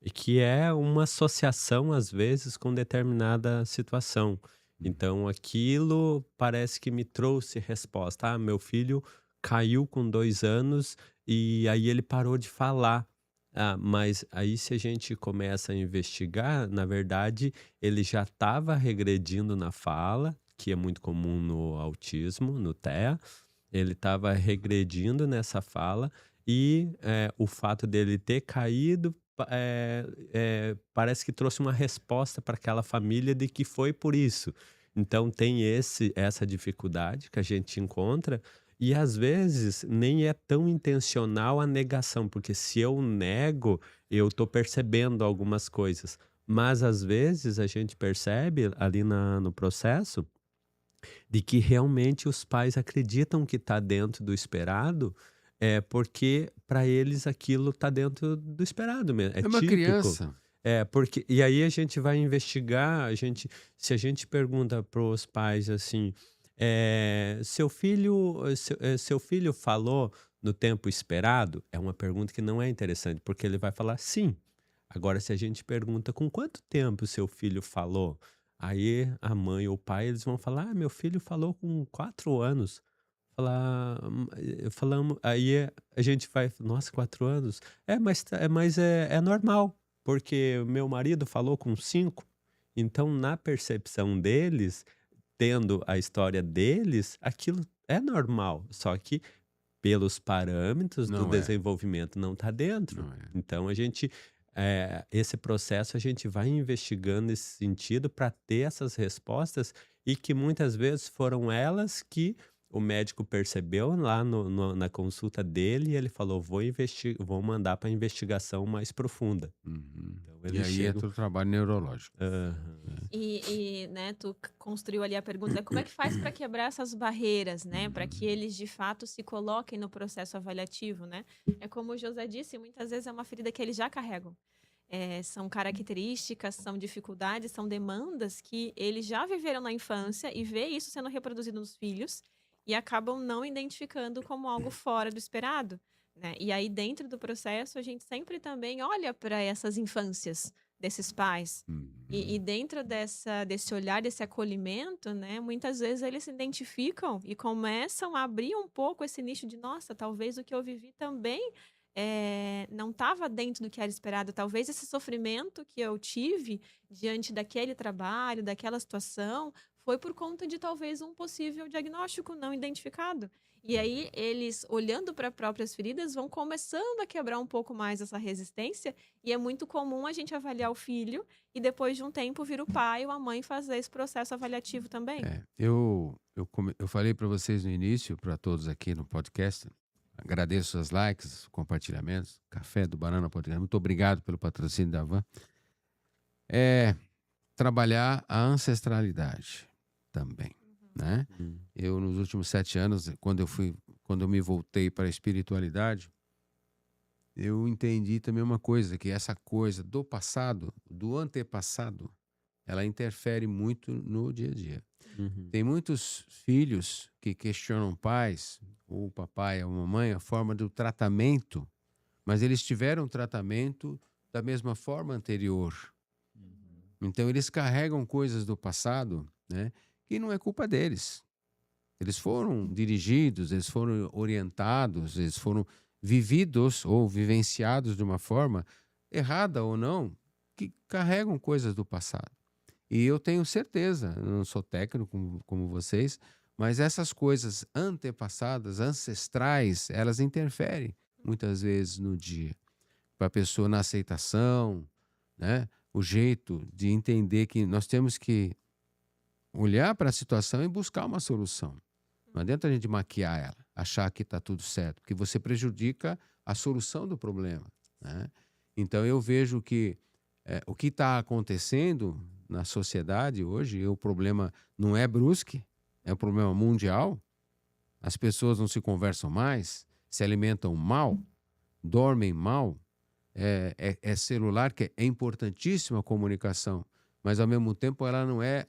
e que é uma associação, às vezes, com determinada situação. Então, aquilo parece que me trouxe resposta. Meu filho caiu com 2 anos e aí ele parou de falar. Mas aí se a gente começa a investigar, na verdade, ele já estava regredindo na fala, que é muito comum no autismo, no TEA. Ele estava regredindo nessa fala e o fato dele ter caído parece que trouxe uma resposta para aquela família de que foi por isso. Então tem essa dificuldade que a gente encontra e às vezes nem é tão intencional a negação, porque se eu nego, eu estou percebendo algumas coisas. Mas às vezes a gente percebe ali no processo de que realmente os pais acreditam que está dentro do esperado, porque para eles aquilo está dentro do esperado mesmo, é uma típico. criança. Porque, e aí a gente vai investigar, se a gente pergunta para os pais assim, seu filho falou no tempo esperado? É uma pergunta que não é interessante, porque ele vai falar sim. Agora, se a gente pergunta com quanto tempo seu filho falou, aí a mãe ou o pai, eles vão falar, meu filho falou com 4 anos. Falamos, aí a gente vai, nossa, 4 anos? Mas é normal, porque meu marido falou com 5. Então, na percepção deles, tendo a história deles, aquilo é normal, só que pelos parâmetros do Não é. desenvolvimento não está dentro. Não é. Então esse processo a gente vai investigando nesse sentido para ter essas respostas e que muitas vezes foram elas que o médico percebeu lá na consulta dele e ele falou, vou mandar para investigação mais profunda. Uhum. Então E eles aí chegam. entra o trabalho neurológico. Aham. Né, tu construiu ali a pergunta, né, como é que faz para quebrar essas barreiras, né, para que eles de fato se coloquem no processo avaliativo, né? É como o José disse, muitas vezes é uma ferida que eles já carregam. São características, são dificuldades, são demandas que eles já viveram na infância e vê isso sendo reproduzido nos filhos e acabam não identificando como algo fora do esperado, né? E aí, dentro do processo, a gente sempre também olha para essas infâncias desses pais. E Uhum. dentro desse olhar, desse acolhimento, né, muitas vezes eles se identificam e começam a abrir um pouco esse nicho de, nossa, talvez o que eu vivi também não estava dentro do que era esperado. Talvez esse sofrimento que eu tive diante daquele trabalho, daquela situação, foi por conta de talvez um possível diagnóstico não identificado. E aí, eles, olhando para próprias feridas, vão começando a quebrar um pouco mais essa resistência. E é muito comum a gente avaliar o filho e depois de um tempo vir o pai ou a mãe fazer esse processo avaliativo também. Eu falei para vocês no início, para todos aqui no podcast, agradeço os likes, os compartilhamentos, Café do Banana Podcast, muito obrigado pelo patrocínio da Van. Trabalhar a ancestralidade também, né? Hum. Eu, nos últimos 7 anos, quando eu me voltei para a espiritualidade, eu entendi também uma coisa, que essa coisa do passado, do antepassado, ela interfere muito no dia a dia. Uhum. Tem muitos filhos que questionam pais, ou o papai ou a mamãe, a forma do tratamento, mas eles tiveram tratamento da mesma forma anterior. Então eles carregam coisas do passado, né, que não é culpa deles. Eles foram dirigidos, eles foram orientados, eles foram vividos ou vivenciados de uma forma errada ou não, que carregam coisas do passado. E eu tenho certeza, eu não sou técnico como vocês, mas essas coisas antepassadas, ancestrais, elas interferem muitas vezes no dia. Para a pessoa na aceitação, né? O jeito de entender que nós temos que olhar para a situação e buscar uma solução. Não adianta a gente maquiar ela, achar que está tudo certo, porque você prejudica a solução do problema, né? Então eu vejo que o que está acontecendo na sociedade hoje, o problema não é Brusque, é um problema mundial. As pessoas não se conversam mais, se alimentam mal, dormem mal. É celular, que é importantíssima a comunicação, mas ao mesmo tempo ela não é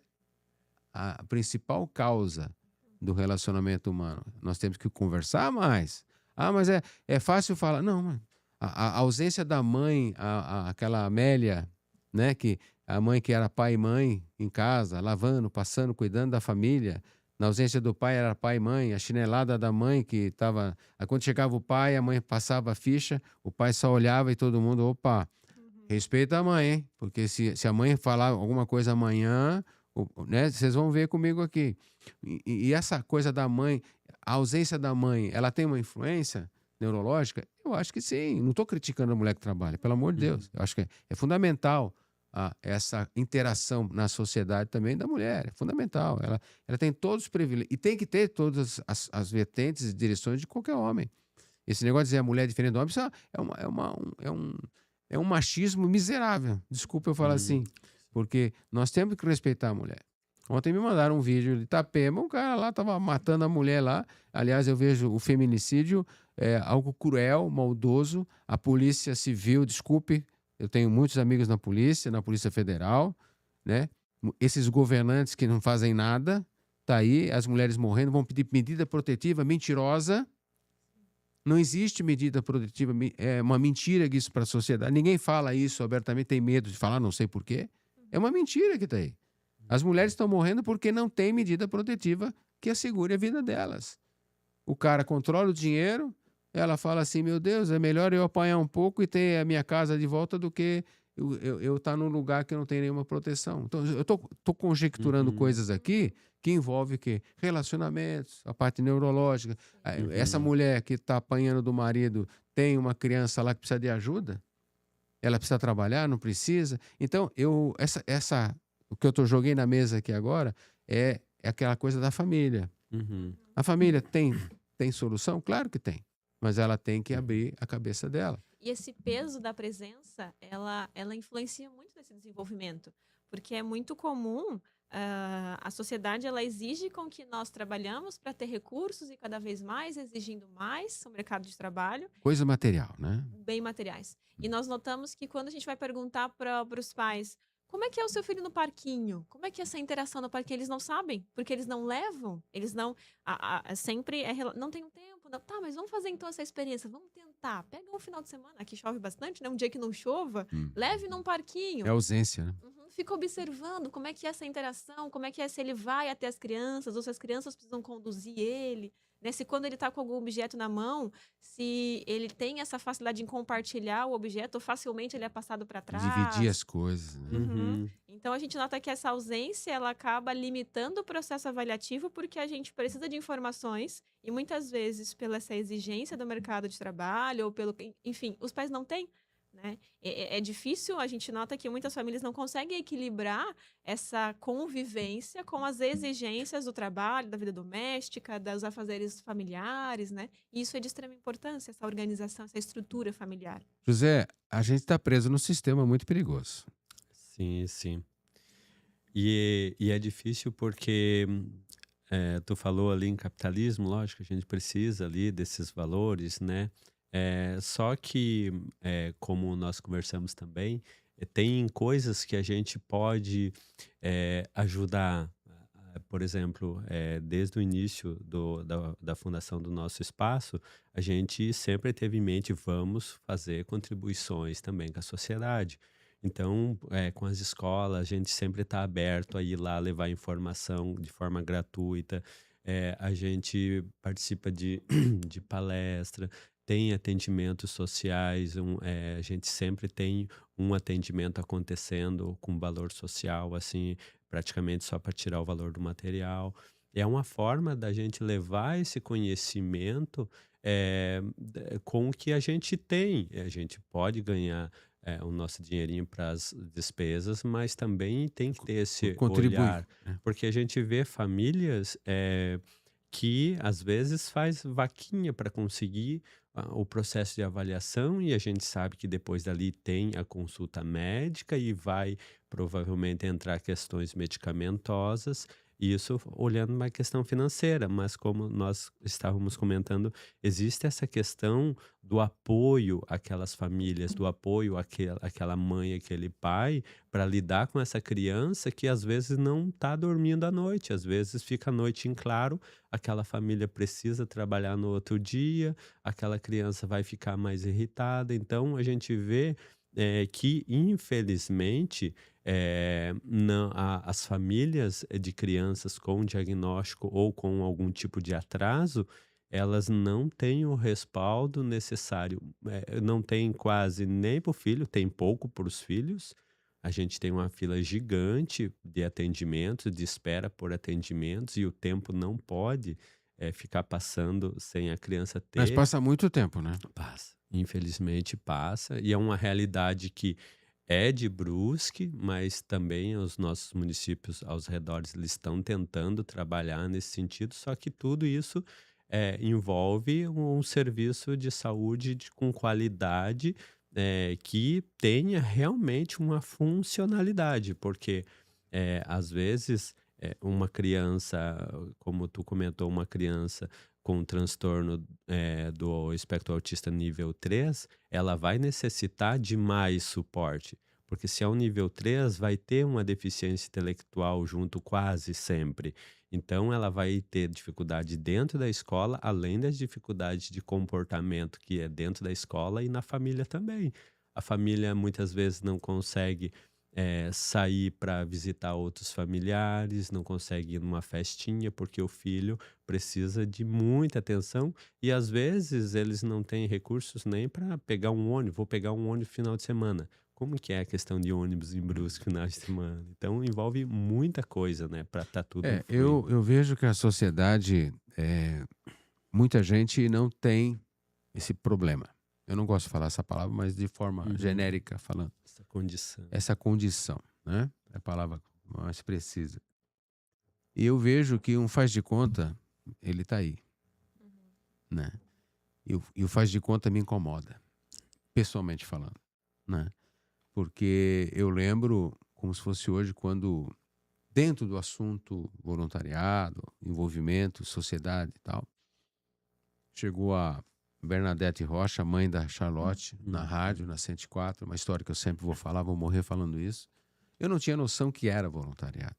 a principal causa do relacionamento humano. Nós temos que conversar mais. Mas é fácil falar. Não, a ausência da mãe, aquela Amélia, né, que a mãe que era pai e mãe em casa, lavando, passando, cuidando da família. Na ausência do pai era pai e mãe, a chinelada da mãe que estava... Quando chegava o pai, a mãe passava a ficha, o pai só olhava e todo mundo, opa, respeita a mãe, hein? Porque se a mãe falar alguma coisa amanhã, né, vocês vão ver comigo aqui. E essa coisa da mãe, a ausência da mãe, ela tem uma influência neurológica? Eu acho que sim. Não estou criticando a mulher que trabalha, pelo amor de Deus. Eu acho que é fundamental essa interação na sociedade também da mulher. É fundamental. Ela tem todos os privilégios. E tem que ter todas as vertentes e direções de qualquer homem. Esse negócio de dizer a mulher é diferente do homem, isso é um machismo miserável. Desculpa eu falar assim. Porque nós temos que respeitar a mulher. Ontem me mandaram um vídeo de Itapema, um cara lá estava matando a mulher lá. Aliás, eu vejo o feminicídio algo cruel, maldoso. A polícia civil, desculpe, eu tenho muitos amigos na Polícia Federal, né? Esses governantes que não fazem nada, tá aí, as mulheres morrendo, vão pedir medida protetiva mentirosa. Não existe medida protetiva, é uma mentira isso para a sociedade. Ninguém fala isso abertamente, tem medo de falar, não sei por quê. É uma mentira que está aí. As mulheres estão morrendo porque não tem medida protetiva que assegure a vida delas. O cara controla o dinheiro, ela fala assim, meu Deus, é melhor eu apanhar um pouco e ter a minha casa de volta do que eu tá num lugar que eu não tenho nenhuma proteção. Então, eu tô conjecturando Uhum, coisas aqui que envolve o quê? Relacionamentos, a parte neurológica. Essa uhum, mulher que está apanhando do marido tem uma criança lá que precisa de ajuda? Ela precisa trabalhar? Não precisa? Então, o que eu joguei na mesa aqui agora é aquela coisa da família. uhum. A família tem solução? Claro que tem. Mas ela tem que abrir a cabeça dela. E esse peso da presença, ela influencia muito nesse desenvolvimento, porque é muito comum, a sociedade ela exige com que nós trabalhamos para ter recursos e cada vez mais exigindo mais no mercado de trabalho, Coisa material, né? bem materiais. E nós notamos que quando a gente vai perguntar para os pais como é que é o seu filho no parquinho? Como é que é essa interação no parquinho? Eles não sabem, porque eles não levam, eles não. Sempre não tenho tempo. Não. Tá, mas vamos fazer então essa experiência. Vamos tentar. Pega um final de semana, aqui chove bastante, né? Um dia que não chova, Hum. leve num É parquinho. ausência, né? Fica observando como é que é essa interação, como é que é se ele vai até as crianças, ou se as crianças precisam conduzir ele, né? Se quando ele está com algum objeto na mão, se ele tem essa facilidade em compartilhar o objeto, ou facilmente ele é passado para Dividir trás. as coisas, né? Uhum. Então a gente nota que essa ausência ela acaba limitando o processo avaliativo porque a gente precisa de informações e muitas vezes pela essa exigência do mercado de trabalho ou pelo, enfim, os pais não têm, né? É difícil, a gente nota que muitas famílias não conseguem equilibrar essa convivência com as exigências do trabalho, da vida doméstica, dos afazeres familiares, né? E isso é de extrema importância, essa organização, essa estrutura familiar. José, a gente está preso num sistema muito perigoso. Sim, sim. E é difícil porque tu falou ali em capitalismo, lógico, a gente precisa ali desses valores, né? Só que, como nós conversamos também, tem coisas que a gente pode ajudar. Por exemplo, desde o início da fundação do nosso espaço, a gente sempre teve em mente, vamos fazer contribuições também com a sociedade. Então, com as escolas, a gente sempre está aberto a ir lá levar informação de forma gratuita. A gente participa de palestra, tem atendimentos sociais, a gente sempre tem um atendimento acontecendo com valor social, assim, praticamente só para tirar o valor do material. É uma forma da gente levar esse conhecimento com o que a gente tem. A gente pode ganhar o nosso dinheirinho para as despesas, mas também tem que ter esse Contribui, olhar, né? porque a gente vê famílias que às vezes faz vaquinha para conseguir o processo de avaliação e a gente sabe que depois dali tem a consulta médica e vai provavelmente entrar questões medicamentosas, isso olhando uma questão financeira, mas como nós estávamos comentando, existe essa questão do apoio àquelas famílias, do apoio àquela mãe, aquele pai, para lidar com essa criança que às vezes não está dormindo à noite, às vezes fica a noite em claro, aquela família precisa trabalhar no outro dia, aquela criança vai ficar mais irritada. Então, a gente vê que, infelizmente, as famílias de crianças com diagnóstico ou com algum tipo de atraso, elas não têm o respaldo necessário. Não tem quase nem para o filho, tem pouco para os filhos. A gente tem uma fila gigante de atendimentos, de espera por atendimentos, e o tempo não pode ficar passando sem a criança Mas ter. passa muito tempo, né? Passa, infelizmente passa, e é uma realidade que é de Brusque, mas também os nossos municípios aos redores eles estão tentando trabalhar nesse sentido, só que tudo isso envolve um serviço de saúde com qualidade que tenha realmente uma funcionalidade, porque às vezes uma criança, como tu comentou, uma criança com um transtorno do espectro autista nível 3, ela vai necessitar de mais suporte. Porque se é um nível 3, vai ter uma deficiência intelectual junto quase sempre. Então, ela vai ter dificuldade dentro da escola, além das dificuldades de comportamento que é dentro da escola e na família também. A família muitas vezes não consegue sair para visitar outros familiares, não consegue ir numa festinha porque o filho precisa de muita atenção e às vezes eles não têm recursos nem para pegar um ônibus. Vou pegar um ônibus final de semana. Como que é a questão de ônibus em Brusque final de semana? Então envolve muita coisa, né, para estar tudo fluindo. Eu vejo que a sociedade, muita gente não tem esse problema. Eu não gosto de falar essa palavra, mas de forma genérica falando. Essa condição. Essa condição, né? É a palavra mais precisa. E eu vejo que um faz de conta, ele tá aí, né? E o faz de conta me incomoda, pessoalmente falando, né? Porque eu lembro, como se fosse hoje, quando dentro do assunto voluntariado, envolvimento, sociedade e tal, chegou a Bernadette Rocha, mãe da Charlotte, na rádio, na 104, uma história que eu sempre vou falar, vou morrer falando isso. Eu não tinha noção que era voluntariado.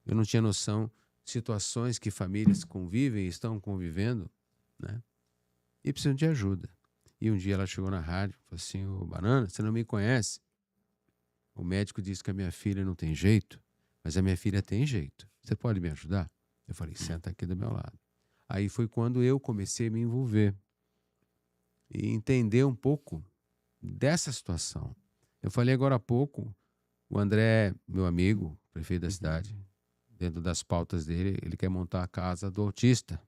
Eu não tinha noção de situações que famílias convivem, estão convivendo, né? E precisam de ajuda. E um dia ela chegou na rádio e falou assim: ô Banana, você não me conhece? O médico disse que a minha filha não tem jeito, mas a minha filha tem jeito. Você pode me ajudar? Eu falei: senta aqui do meu lado. Aí foi quando eu comecei a me envolver e entender um pouco dessa situação. Eu falei agora há pouco, o André, meu amigo, prefeito da cidade, dentro das pautas dele, ele quer montar a casa do autista.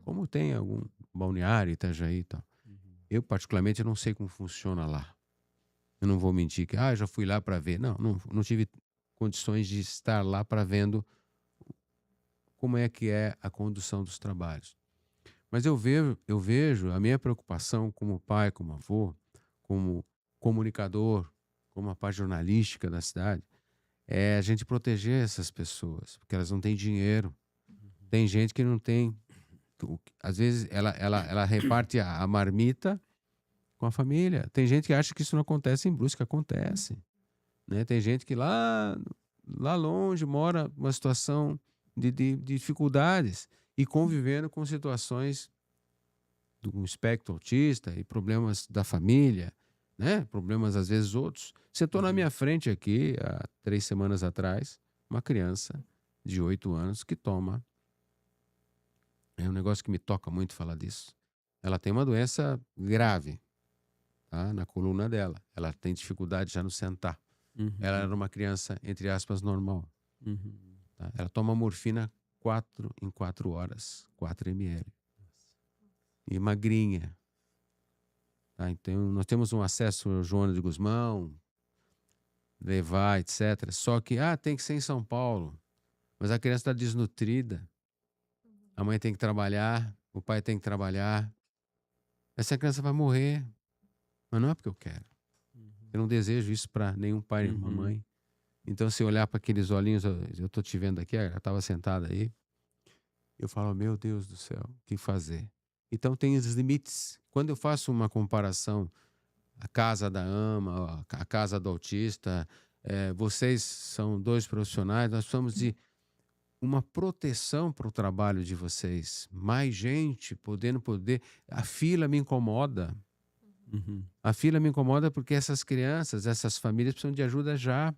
Como tem algum balneário, Itajaí e tal. Eu, particularmente, não sei como funciona lá. Eu não vou mentir que, eu já fui lá para ver. Não tive condições de estar lá para vendo como é que é a condução dos trabalhos. Mas eu vejo a minha preocupação como pai, como avô, como comunicador, como a parte jornalística da cidade, é a gente proteger essas pessoas, porque elas não têm dinheiro. Tem gente que não tem. Às vezes ela reparte a marmita com a família. Tem gente que acha que isso não acontece em Brusque, acontece. Né? Tem gente que lá longe mora uma situação de dificuldades e convivendo com situações do espectro autista e problemas da família, né? Problemas às vezes outros. Sentou na minha frente aqui, há 3 semanas atrás, uma criança de 8 anos que toma. É um negócio que me toca muito falar disso. Ela tem uma doença grave, tá? Na coluna dela. Ela tem dificuldade já no sentar. Ela era uma criança, entre aspas, normal. Tá? Ela toma morfina 4 em 4 horas, 4 ml. E magrinha. Tá? Então, nós temos um acesso ao Joana de Guzmão, levar, etc. Só que, tem que ser em São Paulo. Mas a criança está desnutrida. A mãe tem que trabalhar, o pai tem que trabalhar. Essa criança vai morrer. Mas não é porque eu quero. Eu não desejo isso para nenhum pai, nenhuma mãe. Então, se eu olhar para aqueles olhinhos, eu estou te vendo aqui, ela estava sentada aí, eu falo: meu Deus do céu, o que fazer? Então, tem os limites. Quando eu faço uma comparação, a casa da AMA, a casa do autista, vocês são 2 profissionais, nós precisamos de uma proteção para o trabalho de vocês. Mais gente podendo A fila me incomoda. A fila me incomoda porque essas crianças, essas famílias precisam de ajuda já.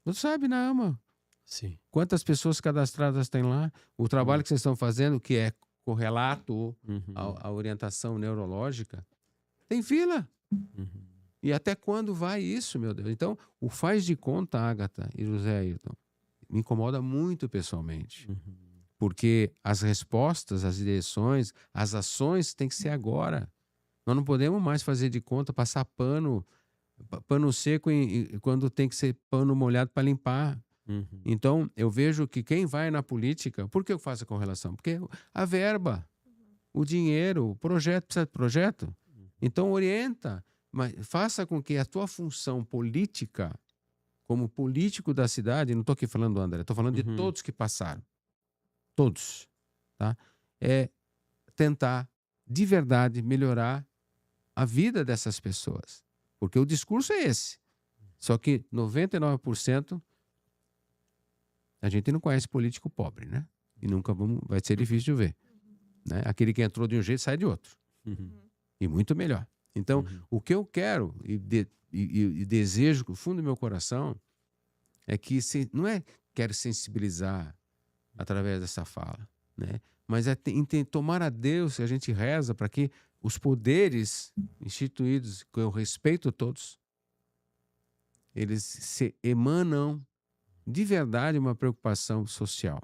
Não sabe, na AMA. Sim. Quantas pessoas cadastradas tem lá? O trabalho que vocês estão fazendo, que é correlato à orientação neurológica, tem fila. E até quando vai isso, meu Deus? Então, o faz de conta, Agatha e José Ayrton, me incomoda muito pessoalmente. Porque as respostas, as direções, as ações têm que ser agora. Nós não podemos mais fazer de conta, passar pano seco quando tem que ser pano molhado para limpar. Então, eu vejo que quem vai na política, por que eu faço a correlação? Porque a verba, o dinheiro, o projeto, precisa de projeto. Então, orienta, mas faça com que a tua função política, como político da cidade, não estou aqui falando do André, estou falando de todos que passaram. Todos. Tá? É tentar, de verdade, melhorar a vida dessas pessoas. Porque o discurso é esse. Só que 99% a gente não conhece político pobre, né? E nunca vai ser difícil de ver. Né? Aquele que entrou de um jeito sai de outro. E muito melhor. Então, o que eu quero e desejo do fundo do meu coração é que não é quero sensibilizar através dessa fala, né? Mas é tomar a Deus, que a gente reza para que os poderes instituídos, que eu respeito todos, eles se emanam de verdade uma preocupação social.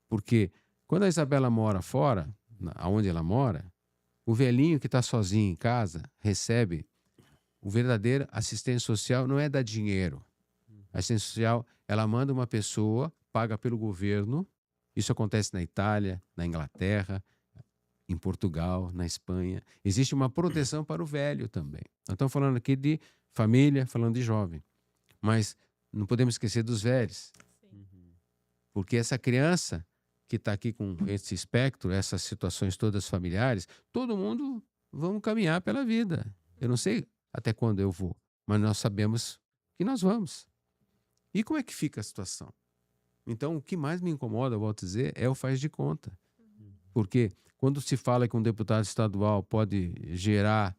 Porque quando a Isabela mora fora, onde ela mora, o velhinho que está sozinho em casa recebe o verdadeiro assistência social, não é dar dinheiro. A assistência social, ela manda uma pessoa, paga pelo governo. Isso acontece na Itália, na Inglaterra, em Portugal, na Espanha. Existe uma proteção para o velho também. Nós estamos falando aqui de família, falando de jovem. Mas não podemos esquecer dos velhos. Porque essa criança que está aqui com esse espectro, essas situações todas familiares, todo mundo vamos caminhar pela vida. Eu não sei até quando eu vou, mas nós sabemos que nós vamos. E como é que fica a situação? Então, o que mais me incomoda, eu volto a dizer, é o faz de conta. Porque quando se fala que um deputado estadual pode gerar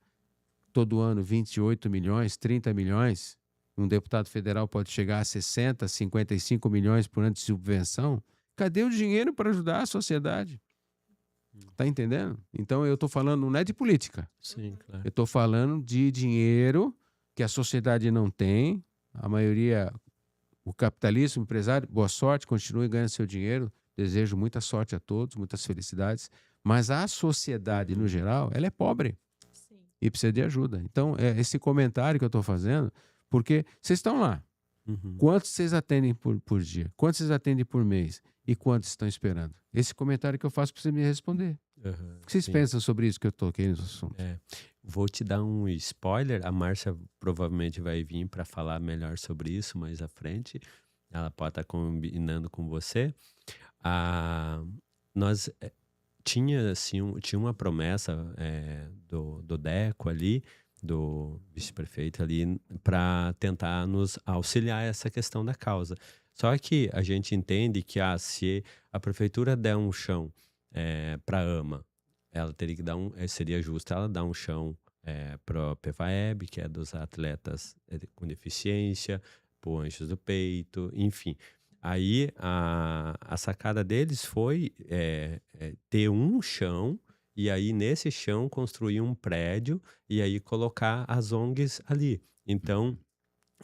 todo ano 28 milhões, 30 milhões, um deputado federal pode chegar a 60, 55 milhões por ano de subvenção, cadê o dinheiro para ajudar a sociedade? Tá entendendo? Então, eu estou falando, não é de política. Sim, claro. Eu estou falando de dinheiro que a sociedade não tem, a maioria... O capitalismo, o empresário, boa sorte, continue ganhando seu dinheiro. Desejo muita sorte a todos, muitas felicidades. Mas a sociedade, no geral, ela é pobre. Sim. E precisa de ajuda. Então, é esse comentário que eu estou fazendo, porque vocês estão lá. Quantos vocês atendem por dia? Quantos vocês atendem por mês? E quantos estão esperando? Esse comentário que eu faço para você me responder. O que vocês pensam sobre isso que eu toquei nos assuntos? Vou te dar um spoiler. A Márcia provavelmente vai vir para falar melhor sobre isso mais à frente. Ela pode estar combinando com você. Nós tinha uma promessa do Deco ali, do vice-prefeito ali, para tentar nos auxiliar essa questão da causa. Só que a gente entende que se a prefeitura der um chão para a AMA, ela teria que dar seria justo ela dar um chão para o PVAEB, que é dos atletas com deficiência, para o Anjos do Peito, enfim. Aí a sacada deles foi ter um chão e aí nesse chão construir um prédio e aí colocar as ONGs ali. Então,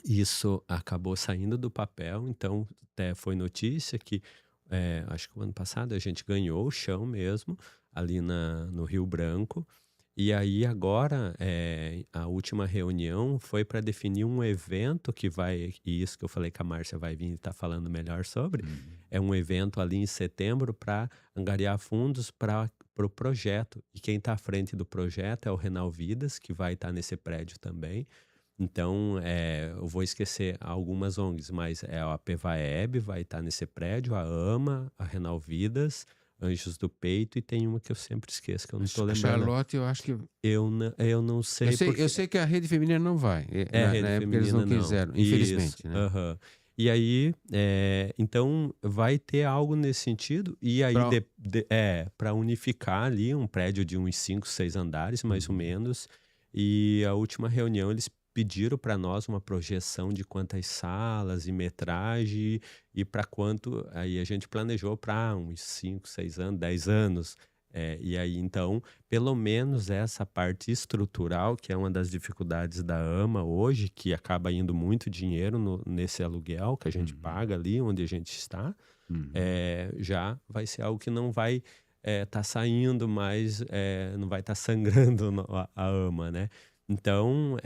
isso acabou saindo do papel, então até foi notícia que acho que o ano passado a gente ganhou o chão mesmo, ali no Rio Branco, e aí agora a última reunião foi para definir um evento que vai, e isso que eu falei que a Márcia vai vir e está falando melhor sobre, é um evento ali em setembro para angariar fundos para o projeto, e quem está à frente do projeto é o Renal Vidas, que vai estar nesse prédio também. Então, eu vou esquecer algumas ONGs, mas a PVAEB vai estar nesse prédio, a AMA, a Renal Vidas, Anjos do Peito, e tem uma que eu sempre esqueço, que eu não estou lembrando. Charlotte, eu acho que... Eu não sei. Eu sei que a Rede Feminina não vai. A Rede na época Feminina eles não quiseram, infelizmente. Isso, Né? E aí, então, vai ter algo nesse sentido, e aí para unificar ali um prédio de uns 5, 6 andares, mais ou menos, e a última reunião eles pediram para nós uma projeção de quantas salas e metragem e para quanto. Aí a gente planejou para uns 5, 6 anos, 10 anos. E aí, então, pelo menos essa parte estrutural, que é uma das dificuldades da AMA hoje, que acaba indo muito dinheiro nesse aluguel que a gente paga ali onde a gente está, já vai ser algo que não vai estar saindo mais, não vai estar sangrando a AMA, né? Então,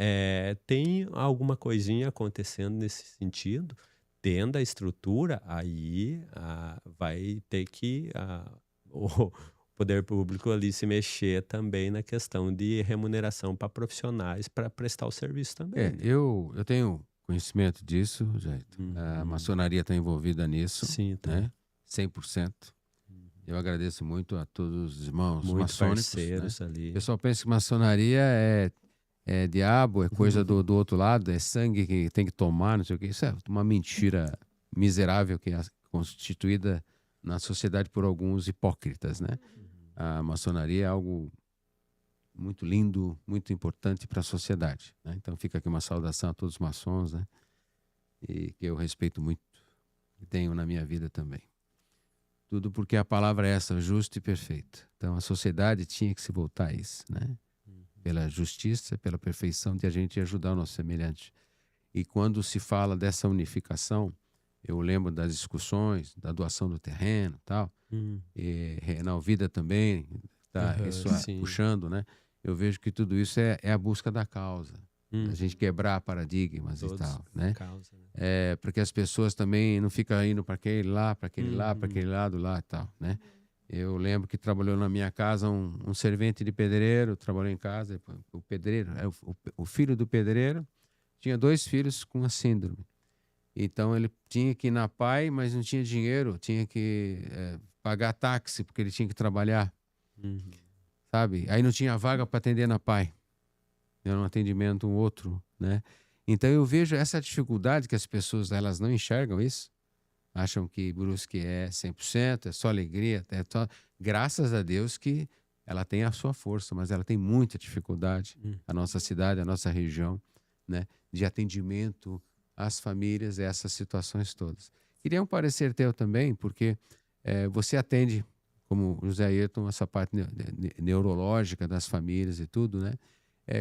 tem alguma coisinha acontecendo nesse sentido. Tendo a estrutura, aí vai ter que o poder público ali se mexer também na questão de remuneração para profissionais para prestar o serviço também. Eu tenho conhecimento disso, Jaito. A maçonaria está envolvida nisso. Sim, tá. Né? 100%. Eu agradeço muito a todos os irmãos muito maçônicos. Parceiros, né? ali. O pessoal pensa que maçonaria é diabo, é coisa do outro lado, é sangue que tem que tomar, não sei o quê. Isso é uma mentira miserável que é constituída na sociedade por alguns hipócritas, né? A maçonaria é algo muito lindo, muito importante para a sociedade, né? Então fica aqui uma saudação a todos os maçons, né? E que eu respeito muito e tenho na minha vida também. Tudo porque a palavra é essa, justo e perfeito. Então a sociedade tinha que se voltar a isso, né? Pela justiça, pela perfeição de a gente ajudar o nosso semelhante. E quando se fala dessa unificação, eu lembro das discussões, da doação do terreno, tal. E Renal Vida também está puxando, né? Eu vejo que tudo isso é a busca da causa, a gente quebrar paradigmas e tal, né? Causa, né? Para que as pessoas também não ficam indo para aquele lá, para aquele lá, para aquele lado lá e tal, né? Eu lembro que trabalhou na minha casa um servente de pedreiro, trabalhou em casa, o pedreiro, o filho do pedreiro tinha 2 filhos com a síndrome. Então ele tinha que ir na PAI, mas não tinha dinheiro, tinha que pagar táxi, porque ele tinha que trabalhar, sabe? Aí não tinha vaga para atender na PAI. Era um atendimento outro, né? Então eu vejo essa dificuldade que as pessoas elas não enxergam isso. Acham que Brusque é 100%, é só alegria. Graças a Deus que ela tem a sua força, mas ela tem muita dificuldade, a nossa cidade, a nossa região, né? De atendimento às famílias, essas situações todas. Queria um parecer teu também, porque você atende, como José Ayrton, essa parte neurológica das famílias e tudo, né?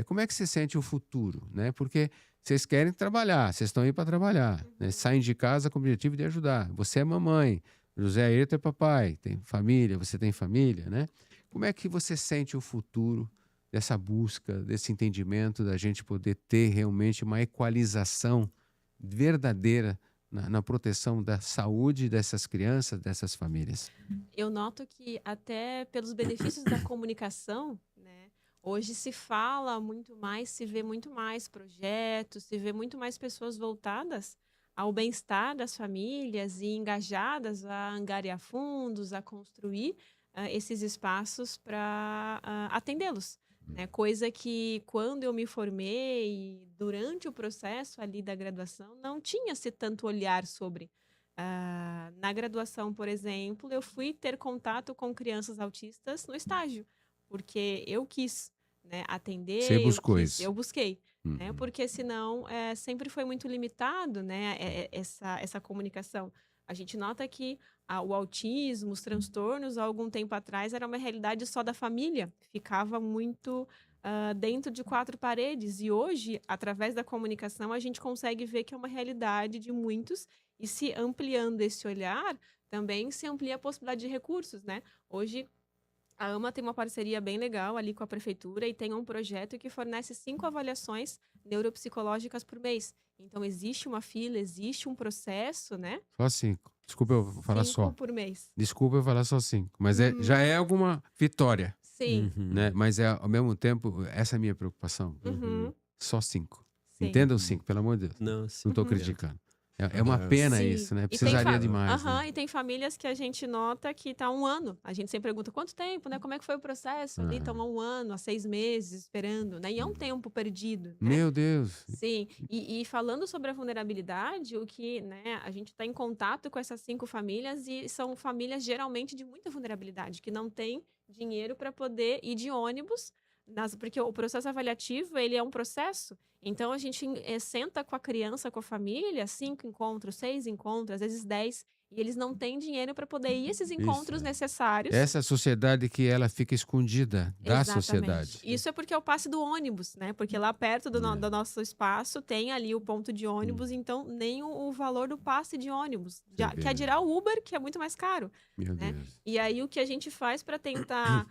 Como é que você sente o futuro, né? Porque vocês querem trabalhar, vocês estão aí para trabalhar, né? Saem de casa com o objetivo de ajudar. Você é mamãe, José Ayrton é papai, tem família, você tem família, né? Como é que você sente o futuro dessa busca, desse entendimento da gente poder ter realmente uma equalização verdadeira na proteção da saúde dessas crianças, dessas famílias? Eu noto que até pelos benefícios da comunicação, né, hoje se fala muito mais, se vê muito mais projetos, se vê muito mais pessoas voltadas ao bem-estar das famílias e engajadas a angariar fundos, a construir esses espaços para atendê-los. Né? Coisa que quando eu me formei, durante o processo ali da graduação, não tinha-se tanto olhar sobre. Na graduação, por exemplo, eu fui ter contato com crianças autistas no estágio, porque eu quis, né, atender, Você buscou isso? eu busquei, né, porque senão sempre foi muito limitado, né, essa comunicação. A gente nota que o autismo, os transtornos, há algum tempo atrás, era uma realidade só da família, ficava muito dentro de 4 paredes, e hoje, através da comunicação, a gente consegue ver que é uma realidade de muitos, e se ampliando esse olhar, também se amplia a possibilidade de recursos, né? Hoje, a AMA tem uma parceria bem legal ali com a prefeitura e tem um projeto que fornece 5 avaliações neuropsicológicas por mês. Então, existe uma fila, existe um processo, né? Só 5. Desculpa eu falar 5 só. por mês. Desculpa eu falar só 5. Mas já é alguma vitória, Sim. né? Mas ao mesmo tempo, essa é a minha preocupação. Só 5. Sim. Entendam 5, pelo amor de Deus. Não, Não estou criticando. É uma pena Sim. isso, né? E tem Precisaria demais. Né? E tem famílias que a gente nota que está há 1 ano. A gente sempre pergunta quanto tempo, né? Como é que foi o processo? Ali estão há 1 ano, há 6 meses esperando, né? E é um tempo perdido, né? Meu Deus. Sim. E falando sobre a vulnerabilidade, o que, né? A gente está em contato com essas 5 famílias e são famílias geralmente de muita vulnerabilidade, que não tem dinheiro para poder ir de ônibus, porque o processo avaliativo, ele é um processo. Então, a gente senta com a criança, com a família, 5 encontros, 6 encontros, às vezes 10, e eles não têm dinheiro para poder ir esses encontros necessários. Essa sociedade que ela fica escondida da sociedade. Isso é porque é o passe do ônibus, né? Porque lá perto do nosso espaço tem ali o ponto de ônibus, então nem o valor do passe de ônibus. Quer dirá o Uber, que é muito mais caro. Meu né? Deus. E aí, o que a gente faz para tentar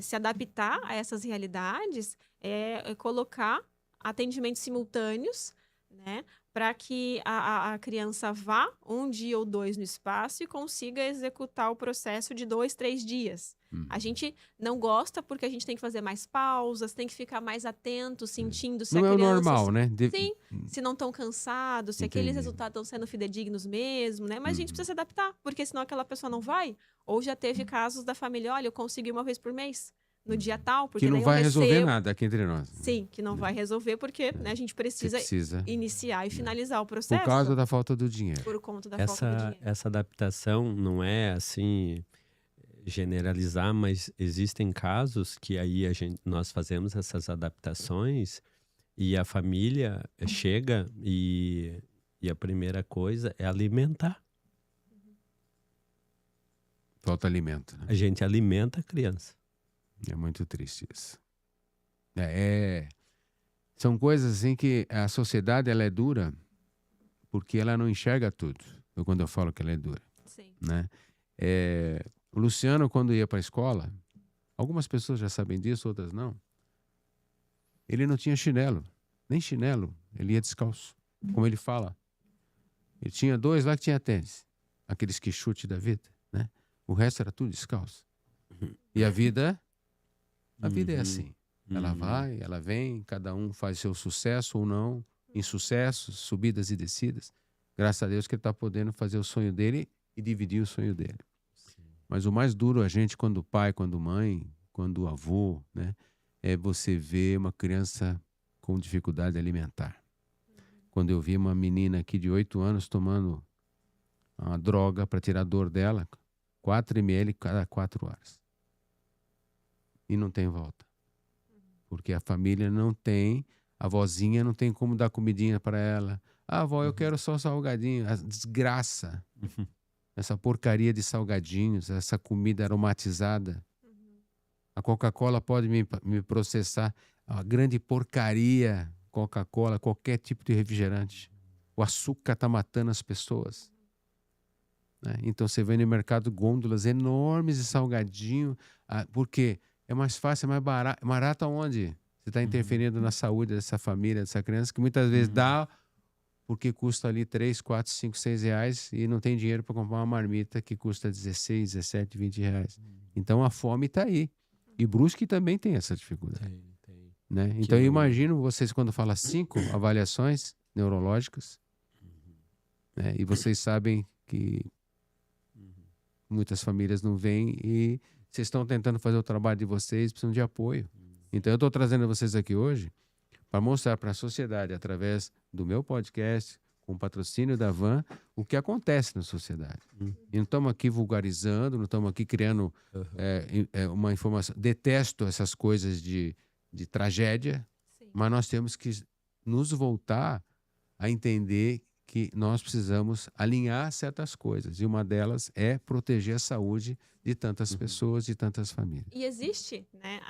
se adaptar a essas realidades é colocar atendimentos simultâneos, né, para que a criança vá 1 dia ou 2 no espaço e consiga executar o processo de 2, 3 dias. A gente não gosta porque a gente tem que fazer mais pausas, tem que ficar mais atento, sentindo se Não a é o criança... normal, né? Sim, se não estão cansados, se aqueles resultados estão sendo fidedignos mesmo, né? Mas a gente precisa se adaptar, porque senão aquela pessoa não vai. Ou já teve casos da família, olha, eu consegui 1 vez por mês, no dia tal, porque Que não daí vai eu resolver recebo... nada aqui entre nós. Sim, que não vai resolver porque né, a gente precisa iniciar e finalizar o processo. Por causa da falta do dinheiro. Por conta da falta do dinheiro. Essa adaptação não é assim... generalizar, mas existem casos que aí nós fazemos essas adaptações e a família chega e a primeira coisa é alimentar. Falta alimento, né? A gente alimenta a criança. É muito triste isso. São coisas assim que a sociedade ela é dura porque ela não enxerga tudo. Quando eu falo que ela é dura, Sim. né? O Luciano, quando ia para a escola, algumas pessoas já sabem disso, outras não. Ele não tinha chinelo, nem chinelo. Ele ia descalço, como ele fala. Ele tinha 2 lá que tinha tênis, aqueles que chute da vida, né? O resto era tudo descalço. E a vida é assim. Ela vai, ela vem, cada um faz seu sucesso ou não, insucessos, subidas e descidas. Graças a Deus que ele está podendo fazer o sonho dele e dividir o sonho dele. Sim. Mas o mais duro a gente, quando pai, quando mãe, quando avô, né, é você ver uma criança com dificuldade alimentar. Quando eu vi uma menina aqui de 8 anos tomando uma droga para tirar a dor dela, 4 ml cada 4 horas. E não tem volta. Porque a família não tem, a vozinha não tem como dar comidinha para ela. Ah, avó, eu quero só salgadinho. A desgraça. Essa porcaria de salgadinhos, essa comida aromatizada. A Coca-Cola pode me processar. A grande porcaria, Coca-Cola, qualquer tipo de refrigerante. O açúcar está matando as pessoas. Né? Então você vê no mercado gôndolas enormes de salgadinho. Por quê? É mais fácil, é mais barato. Barato aonde? Você está interferindo na saúde dessa família, dessa criança, que muitas vezes dá porque custa ali 3, 4, 5, 6 reais e não tem dinheiro para comprar uma marmita que custa 16, 17, 20 reais. Então a fome está aí. E Brusque também tem essa dificuldade. Tem. Né? Então eu imagino vocês quando falam 5 avaliações neurológicas, né? E vocês sabem que muitas famílias não vêm e vocês estão tentando fazer o trabalho de vocês, precisam de apoio. Então eu estou trazendo vocês aqui hoje para mostrar para a sociedade, através do meu podcast, com o patrocínio da Van, o que acontece na sociedade. E não estamos aqui vulgarizando, não estamos aqui criando uma informação. Detesto essas coisas de tragédia, Sim. mas nós temos que nos voltar a entender que nós precisamos alinhar certas coisas. E uma delas é proteger a saúde de tantas pessoas, de tantas famílias. E existe, né,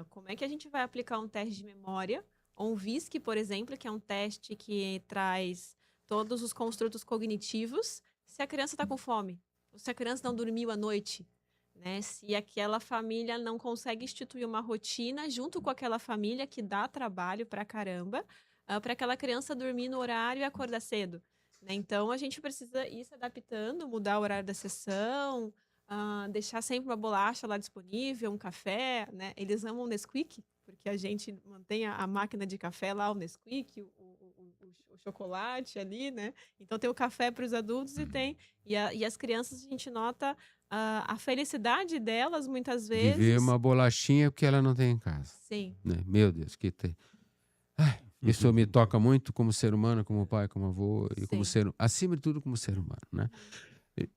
como é que a gente vai aplicar um teste de memória, ou um VISC, por exemplo, que é um teste que traz todos os construtos cognitivos, se a criança está com fome, ou se a criança não dormiu à noite, né, se aquela família não consegue instituir uma rotina junto com aquela família que dá trabalho pra caramba, para aquela criança dormir no horário e acordar cedo. Né? Então, a gente precisa ir se adaptando, mudar o horário da sessão, deixar sempre uma bolacha lá disponível, um café. Né? Eles amam o Nesquik, porque a gente mantém a máquina de café lá, o Nesquik, o chocolate ali, né? Então, tem o café para os adultos e as crianças, a gente nota a felicidade delas, muitas vezes. De ver uma bolachinha que ela não tem em casa. Sim. Né? Meu Deus, que tem. Isso me toca muito como ser humano, como pai, como avô e como acima de tudo como ser humano, né?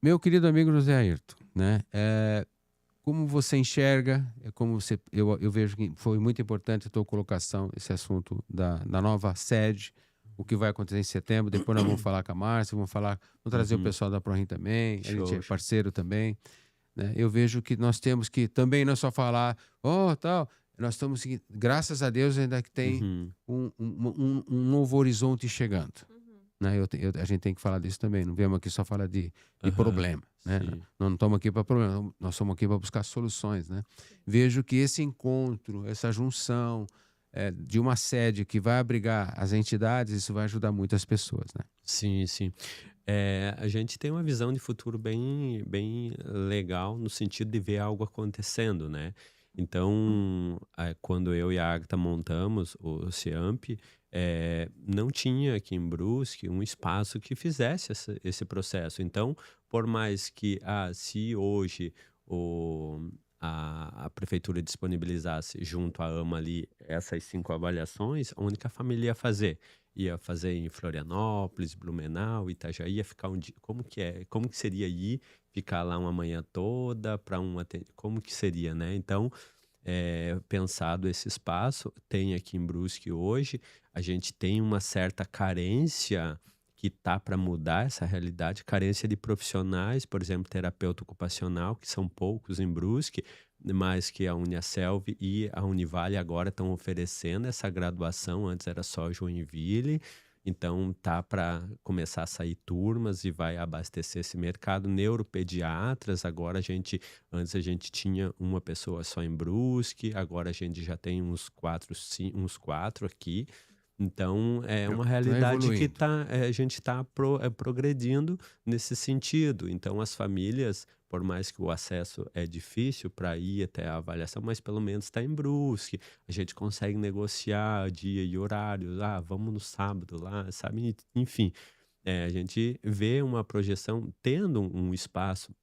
Meu querido amigo José Ayrton, né? Como você enxerga, eu vejo que foi muito importante a tua colocação, esse assunto da nova sede, o que vai acontecer em setembro. Depois nós vamos falar com a Márcia, vamos trazer o pessoal da ProRim também, a gente é parceiro também. Né? Eu vejo que nós temos que também não só falar, tal. Nós estamos, graças a Deus, ainda que tem um novo horizonte chegando. Né? A gente tem que falar disso também. Não viemos aqui só falar de problema. Né? Nós não estamos aqui para problema, nós estamos aqui para buscar soluções. Né? Vejo que esse encontro, essa junção de uma sede que vai abrigar as entidades, isso vai ajudar muito as pessoas. Né? Sim, sim. A gente tem uma visão de futuro bem, bem legal no sentido de ver algo acontecendo, né? Então, quando eu e a Agatha montamos o CIAMP, não tinha aqui em Brusque um espaço que fizesse esse processo. Então, por mais que se hoje a prefeitura disponibilizasse junto à AMA ali essas 5 avaliações, onde que a família ia fazer? Ia fazer em Florianópolis, Blumenau, Itajaí, ia ficar um dia, como que seria ir, ficar lá uma manhã toda para como que seria, né? Então, pensado esse espaço, tem aqui em Brusque hoje, a gente tem uma certa carência que tá para mudar essa realidade, carência de profissionais, por exemplo, terapeuta ocupacional, que são poucos em Brusque, mas que a Uniaselv e a Univale agora estão oferecendo essa graduação, antes era só Joinville, então tá para começar a sair turmas e vai abastecer esse mercado. Neuropediatras, antes a gente tinha uma pessoa só em Brusque, agora a gente já tem uns quatro aqui. Então, é uma realidade que evoluindo. a gente está progredindo nesse sentido. Então, as famílias, por mais que o acesso é difícil para ir até a avaliação, mas pelo menos está em Brusque, a gente consegue negociar dia e horários. Ah, vamos no sábado lá, sabe? Enfim, a gente vê uma projeção tendo um espaço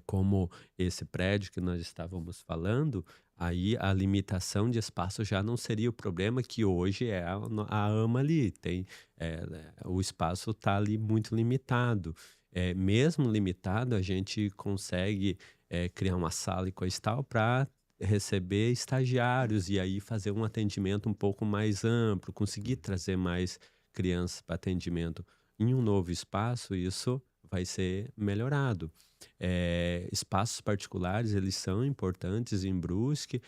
como esse prédio que nós estávamos falando, aí a limitação de espaço já não seria o problema que hoje é a AMA ali. O espaço está ali muito limitado. Mesmo limitado, a gente consegue criar uma sala e coisa e tal para receber estagiários e aí fazer um atendimento um pouco mais amplo, conseguir trazer mais crianças para atendimento em um novo espaço, isso vai ser melhorado. Espaços particulares, eles são importantes em Brusque.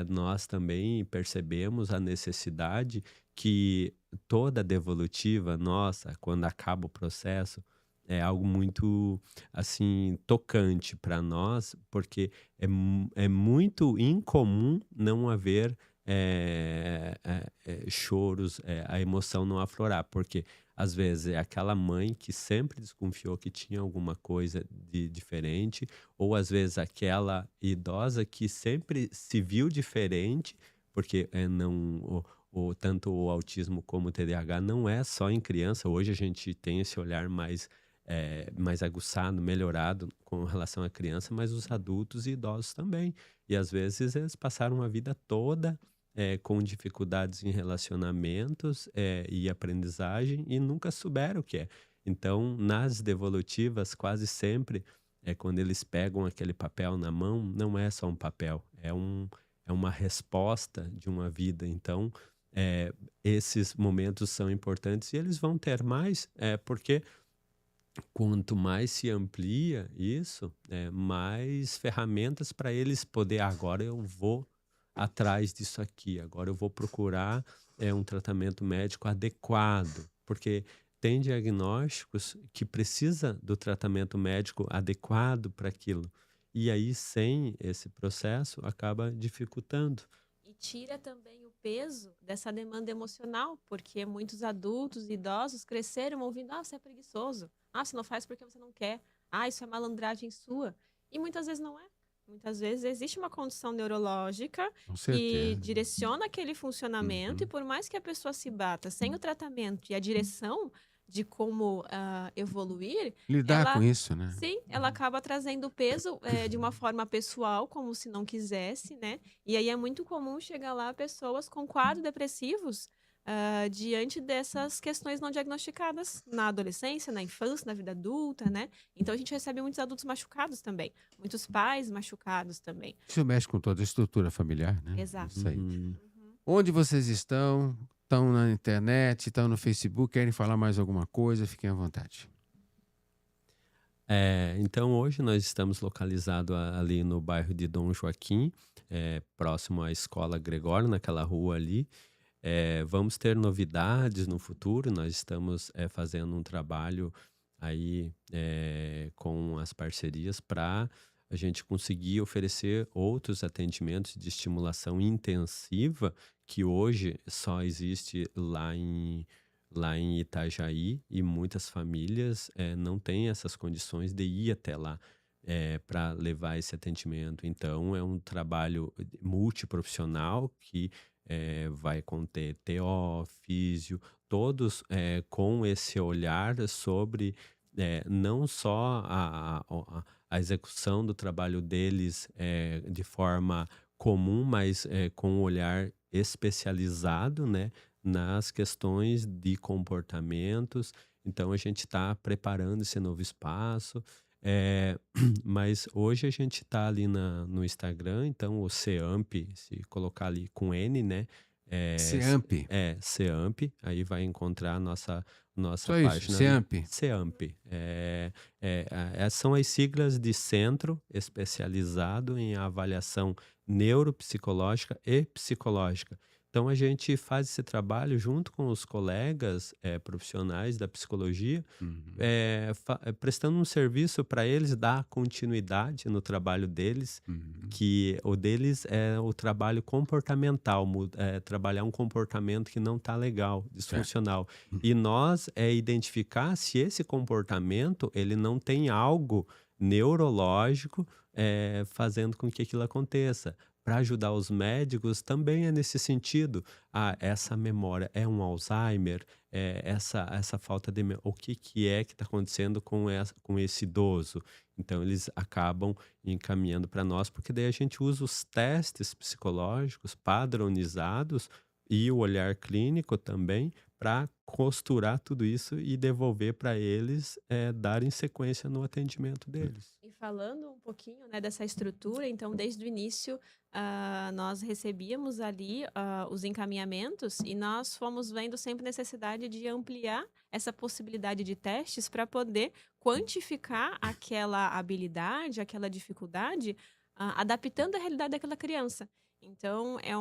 Nós também percebemos a necessidade que toda devolutiva nossa, quando acaba o processo, é algo muito, assim, tocante para nós, porque é muito incomum não haver choros, a emoção não aflorar, porque às vezes é aquela mãe que sempre desconfiou que tinha alguma coisa de diferente, ou às vezes aquela idosa que sempre se viu diferente, porque tanto o autismo como o TDAH não é só em criança. Hoje a gente tem esse olhar mais aguçado, melhorado com relação à criança, mas os adultos e idosos também. E às vezes eles passaram a vida toda com dificuldades em relacionamentos e aprendizagem e nunca souberam o que é. Então, nas devolutivas, quase sempre, quando eles pegam aquele papel na mão, não é só um papel, é uma resposta de uma vida. Então, esses momentos são importantes e eles vão ter mais, porque quanto mais se amplia isso, mais ferramentas para eles poder, agora eu vou atrás disso aqui, agora eu vou procurar um tratamento médico adequado, porque tem diagnósticos que precisa do tratamento médico adequado para aquilo. E aí, sem esse processo, acaba dificultando. E tira também o peso dessa demanda emocional, porque muitos adultos e idosos cresceram ouvindo: ah, você é preguiçoso, ah, você não faz porque você não quer, ah, isso é malandragem sua. E muitas vezes não é. Muitas vezes existe uma condição neurológica Com que certeza. direciona aquele funcionamento, e Uhum. por mais que a pessoa se bata sem o tratamento e a direção de como evoluir, Lidar com ela, isso, né? sim, ela acaba trazendo peso de uma forma pessoal, como se não quisesse, né? E aí é muito comum chegar lá pessoas com quadros depressivos diante dessas questões não diagnosticadas na adolescência, na infância, na vida adulta, né? Então a gente recebe muitos adultos machucados também, muitos pais machucados também. Isso mexe com toda a estrutura familiar, né? Exato. Isso aí. Uhum. Uhum. Onde vocês estão? Estão na internet, estão no Facebook, querem falar mais alguma coisa? Fiquem à vontade. Então, hoje nós estamos localizados ali no bairro de Dom Joaquim, próximo à Escola Gregório, naquela rua ali. Vamos ter novidades no futuro. Nós estamos fazendo um trabalho aí com as parcerias para a gente conseguir oferecer outros atendimentos de estimulação intensiva que hoje só existe lá em Itajaí, e muitas famílias não têm essas condições de ir até lá para levar esse atendimento. Então, é um trabalho multiprofissional que vai conter TO, físio, todos com esse olhar sobre não só a execução do trabalho deles de forma comum, mas com um olhar especializado, né, nas questões de comportamentos. Então, a gente está preparando esse novo espaço. Mas hoje a gente está ali no Instagram, então o CEAMP, se colocar ali com N, né? CEAMP. CEAMP, aí vai encontrar a nossa Só isso, página ali. CEAMP. CEAMP. São as siglas de Centro Especializado em Avaliação Neuropsicológica e Psicológica. Então, a gente faz esse trabalho junto com os colegas profissionais da psicologia, prestando um serviço para eles, dar continuidade no trabalho deles, que o deles é o trabalho comportamental, trabalhar um comportamento que não está legal, disfuncional. E nós identificar se esse comportamento ele não tem algo neurológico fazendo com que aquilo aconteça. Para ajudar os médicos também é nesse sentido. Essa memória é um Alzheimer, essa falta de o que é que está acontecendo com esse idoso. Então, eles acabam encaminhando para nós, porque daí a gente usa os testes psicológicos padronizados e o olhar clínico também para costurar tudo isso e devolver para eles darem sequência no atendimento deles. E falando um pouquinho, né, dessa estrutura, então, desde o início, nós recebíamos ali os encaminhamentos e nós fomos vendo sempre necessidade de ampliar essa possibilidade de testes para poder quantificar aquela habilidade, aquela dificuldade, adaptando a realidade daquela criança. Então, é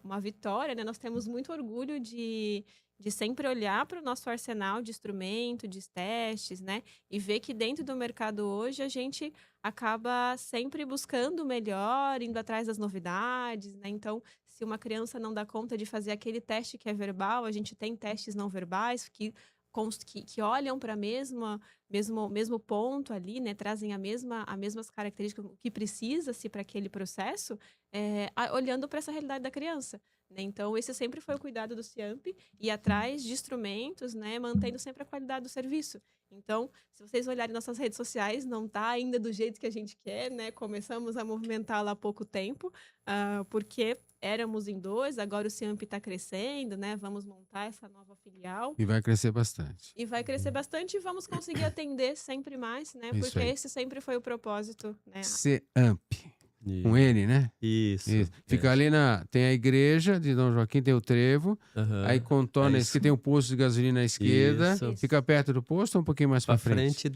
uma vitória, né? Nós temos muito orgulho de sempre olhar para o nosso arsenal de instrumento, de testes, né? E ver que dentro do mercado hoje a gente acaba sempre buscando o melhor, indo atrás das novidades, né? Então, se uma criança não dá conta de fazer aquele teste que é verbal, a gente tem testes não verbais que olham para mesmo ponto ali, né? Trazem as mesmas características que precisa-se para aquele processo, olhando para essa realidade da criança. Né? Então, esse sempre foi o cuidado do CIAMP, ir atrás de instrumentos, né? Mantendo sempre a qualidade do serviço. Então, se vocês olharem nossas redes sociais, não está ainda do jeito que a gente quer, né? Começamos a movimentá-la há pouco tempo, porque éramos em 2, agora o CIAMP está crescendo, né? Vamos montar essa nova filial. E vai crescer bastante. E vai crescer bastante e vamos conseguir atender sempre mais, né? Isso Porque aí. esse sempre foi o propósito, né? CEAMP. Com N, né? Isso. Fica ali tem a igreja de Dom Joaquim, tem o trevo. Aí contorna esse que tem o posto de gasolina à esquerda. Isso. Fica perto do posto ou um pouquinho mais para frente?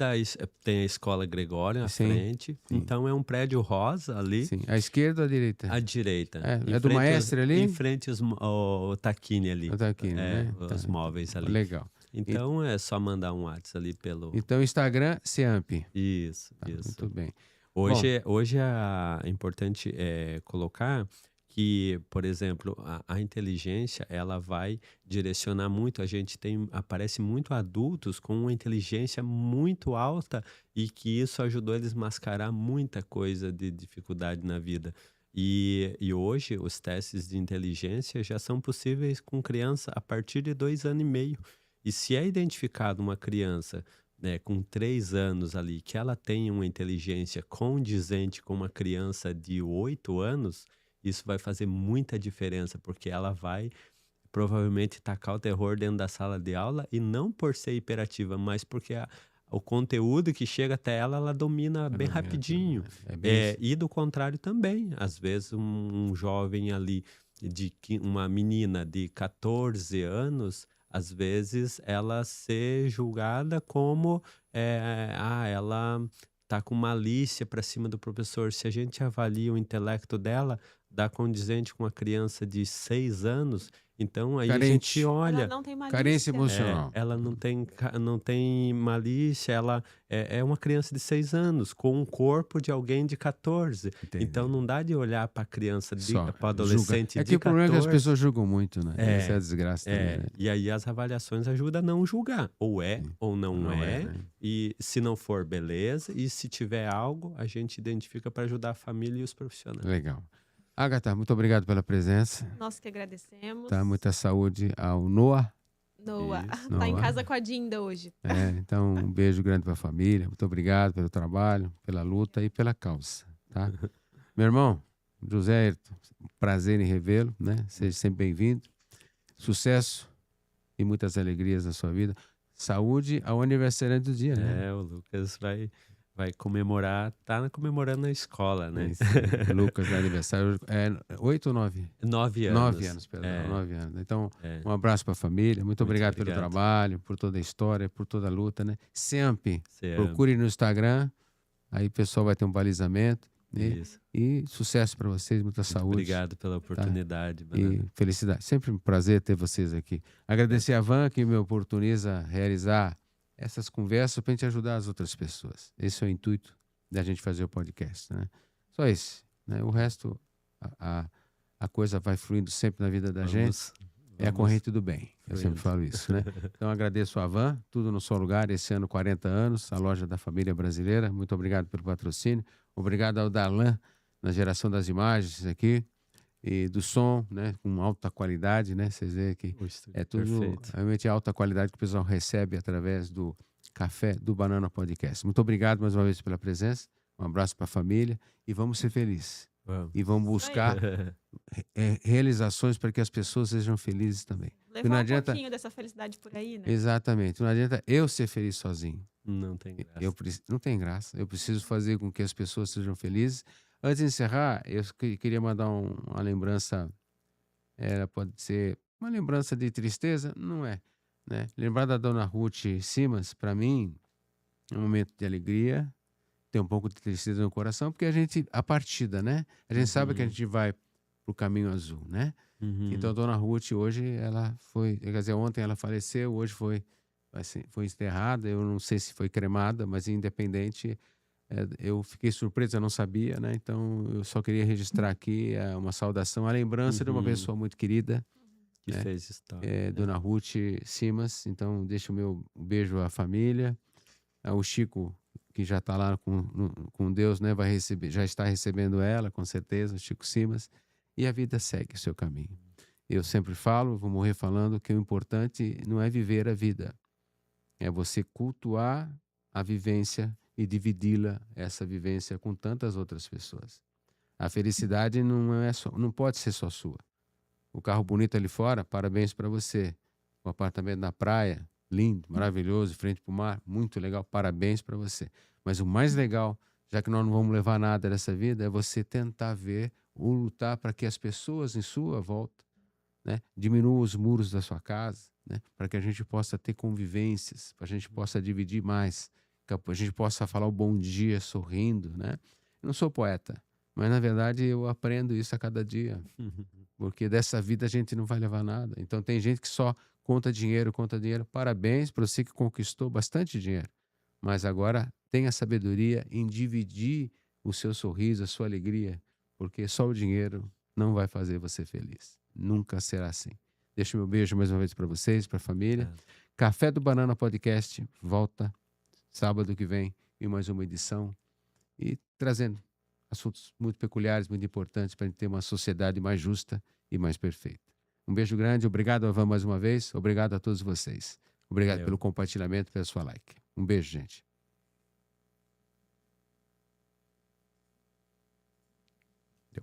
Tem a Escola Gregório à frente. Sim. Então é um prédio rosa ali. Sim. À esquerda ou à direita? À direita. É do maestre ali? Em frente ao Taquini ali. O Taquini, né? Os móveis ali. Legal. Então é só mandar um WhatsApp ali pelo... Então, Instagram, CEAMP. Isso. Muito bem. Hoje é importante colocar que, por exemplo, a inteligência ela vai direcionar muito. Aparece muito adultos com uma inteligência muito alta e que isso ajudou eles a mascarar muita coisa de dificuldade na vida. E hoje os testes de inteligência já são possíveis com criança a partir de 2 anos e meio. E se é identificado uma criança com 3 anos ali, que ela tem uma inteligência condizente com uma criança de 8 anos, isso vai fazer muita diferença, porque ela vai provavelmente tacar o terror dentro da sala de aula, e não por ser hiperativa, mas porque o conteúdo que chega até ela domina bem rapidinho. E do contrário também. Às vezes um jovem ali, uma menina de 14 anos, às vezes ela ser julgada como ela tá com malícia para cima do professor. Se a gente avalia o intelecto dela, dá condizente com uma criança de 6 anos, então aí Carente. A gente olha... Ela não tem malícia. Carência emocional. Ela não tem malícia, ela é uma criança de 6 anos, com um corpo de alguém de 14. Entendi. Então não dá de olhar para a criança, para adolescente de 14. É que o problema é que as pessoas julgam muito, né? Essa é a desgraça também, né? E aí as avaliações ajudam a não julgar. Ou ou não é. Né? E se não for, beleza. E se tiver algo, a gente identifica para ajudar a família e os profissionais. Legal. Agatha, muito obrigado pela presença. Nós que agradecemos. Muita saúde ao Noah. Noah. Isso. Tá em Noah. casa com a Dinda hoje. Então, um beijo grande para a família. Muito obrigado pelo trabalho, pela luta e pela causa, tá? Meu irmão, José Ayrton, prazer em revê-lo, né? Seja sempre bem-vindo. Sucesso e muitas alegrias na sua vida. Saúde ao aniversariante do dia, né? O Lucas vai comemorar, tá comemorando na escola, né? Esse Lucas, no aniversário, 8 ou 9? 9 anos. 9 anos, perdão, É, 9 anos. Então, é. um abraço para a família. Muito obrigado pelo obrigado. trabalho, por toda a história, por toda a luta, né? Sempre Você procure no Instagram, aí o pessoal vai ter um balizamento. Né? Isso. E sucesso para vocês, muita Muito saúde. obrigado pela oportunidade, E Banana. felicidade. Sempre um prazer ter vocês aqui. Agradecer a Van que me oportuniza realizar essas conversas para a gente ajudar as outras pessoas. Esse é o intuito da gente fazer o podcast, né? Só esse, né? O resto, a coisa vai fluindo sempre na vida da gente. É a corrente do bem. Eu sempre falo isso, né? Então agradeço a Van, tudo no seu lugar. Esse ano 40 anos, a loja da família brasileira. Muito obrigado pelo patrocínio. Obrigado ao Darlan na geração das imagens aqui e do som, né? Com alta qualidade, né? Vocês veem que é tudo perfeito. realmente alta qualidade que o pessoal recebe através do Café do Banana Podcast. Muito obrigado mais uma vez pela presença. Um abraço para a família e vamos ser felizes. Vamos. E vamos buscar realizações para que as pessoas sejam felizes também. Levar não um adianta... pouquinho dessa felicidade por aí, né? Exatamente. Não adianta eu ser feliz sozinho. Não tem graça. Não tem graça. Eu preciso fazer com que as pessoas sejam felizes. Antes de encerrar, eu queria mandar uma lembrança. Pode ser uma lembrança de tristeza? Não é. Né? Lembrar da dona Ruth Simas, para mim, é um momento de alegria. Tem um pouco de tristeza no coração, porque a partida, né? A gente sabe que a gente vai pro caminho azul, né? Então, a dona Ruth, hoje, ela foi... Quer dizer, ontem ela faleceu, hoje foi enterrada. Eu não sei se foi cremada, mas independente, eu fiquei surpreso, eu não sabia, né? Então, eu só queria registrar aqui uma saudação, a lembrança de uma pessoa muito querida, que né? fez história. Dona Ruth Simas. Então, deixo o meu beijo à família, ao Chico, que já está lá com Deus, né? Já está recebendo ela, com certeza, o Chico Simas, e a vida segue o seu caminho. Eu sempre falo, vou morrer falando, que o importante não é viver a vida, é você cultuar a vivência e dividi-la, essa vivência, com tantas outras pessoas. A felicidade não pode ser só sua. O carro bonito ali fora, parabéns para você. O apartamento na praia, lindo, maravilhoso, frente para o mar, muito legal, parabéns para você. Mas o mais legal, já que nós não vamos levar nada dessa vida, é você tentar ver ou lutar para que as pessoas em sua volta, né, diminuam os muros da sua casa, né, para que a gente possa ter convivências, para a gente possa dividir mais, que a gente possa falar o bom dia sorrindo, né? Eu não sou poeta, mas na verdade eu aprendo isso a cada dia, porque dessa vida a gente não vai levar nada. Então tem gente que só conta dinheiro. Parabéns para você que conquistou bastante dinheiro, mas agora tenha sabedoria em dividir o seu sorriso, a sua alegria, porque só o dinheiro não vai fazer você feliz. Nunca será assim. Deixo meu beijo mais uma vez para vocês, para a família. Café do Banana Podcast volta sábado que vem em mais uma edição e trazendo assuntos muito peculiares, muito importantes para a gente ter uma sociedade mais justa e mais perfeita. Um beijo grande, obrigado, Avan, mais uma vez. Obrigado a todos vocês. Obrigado pelo compartilhamento, pela sua like. Um beijo, gente. Deu.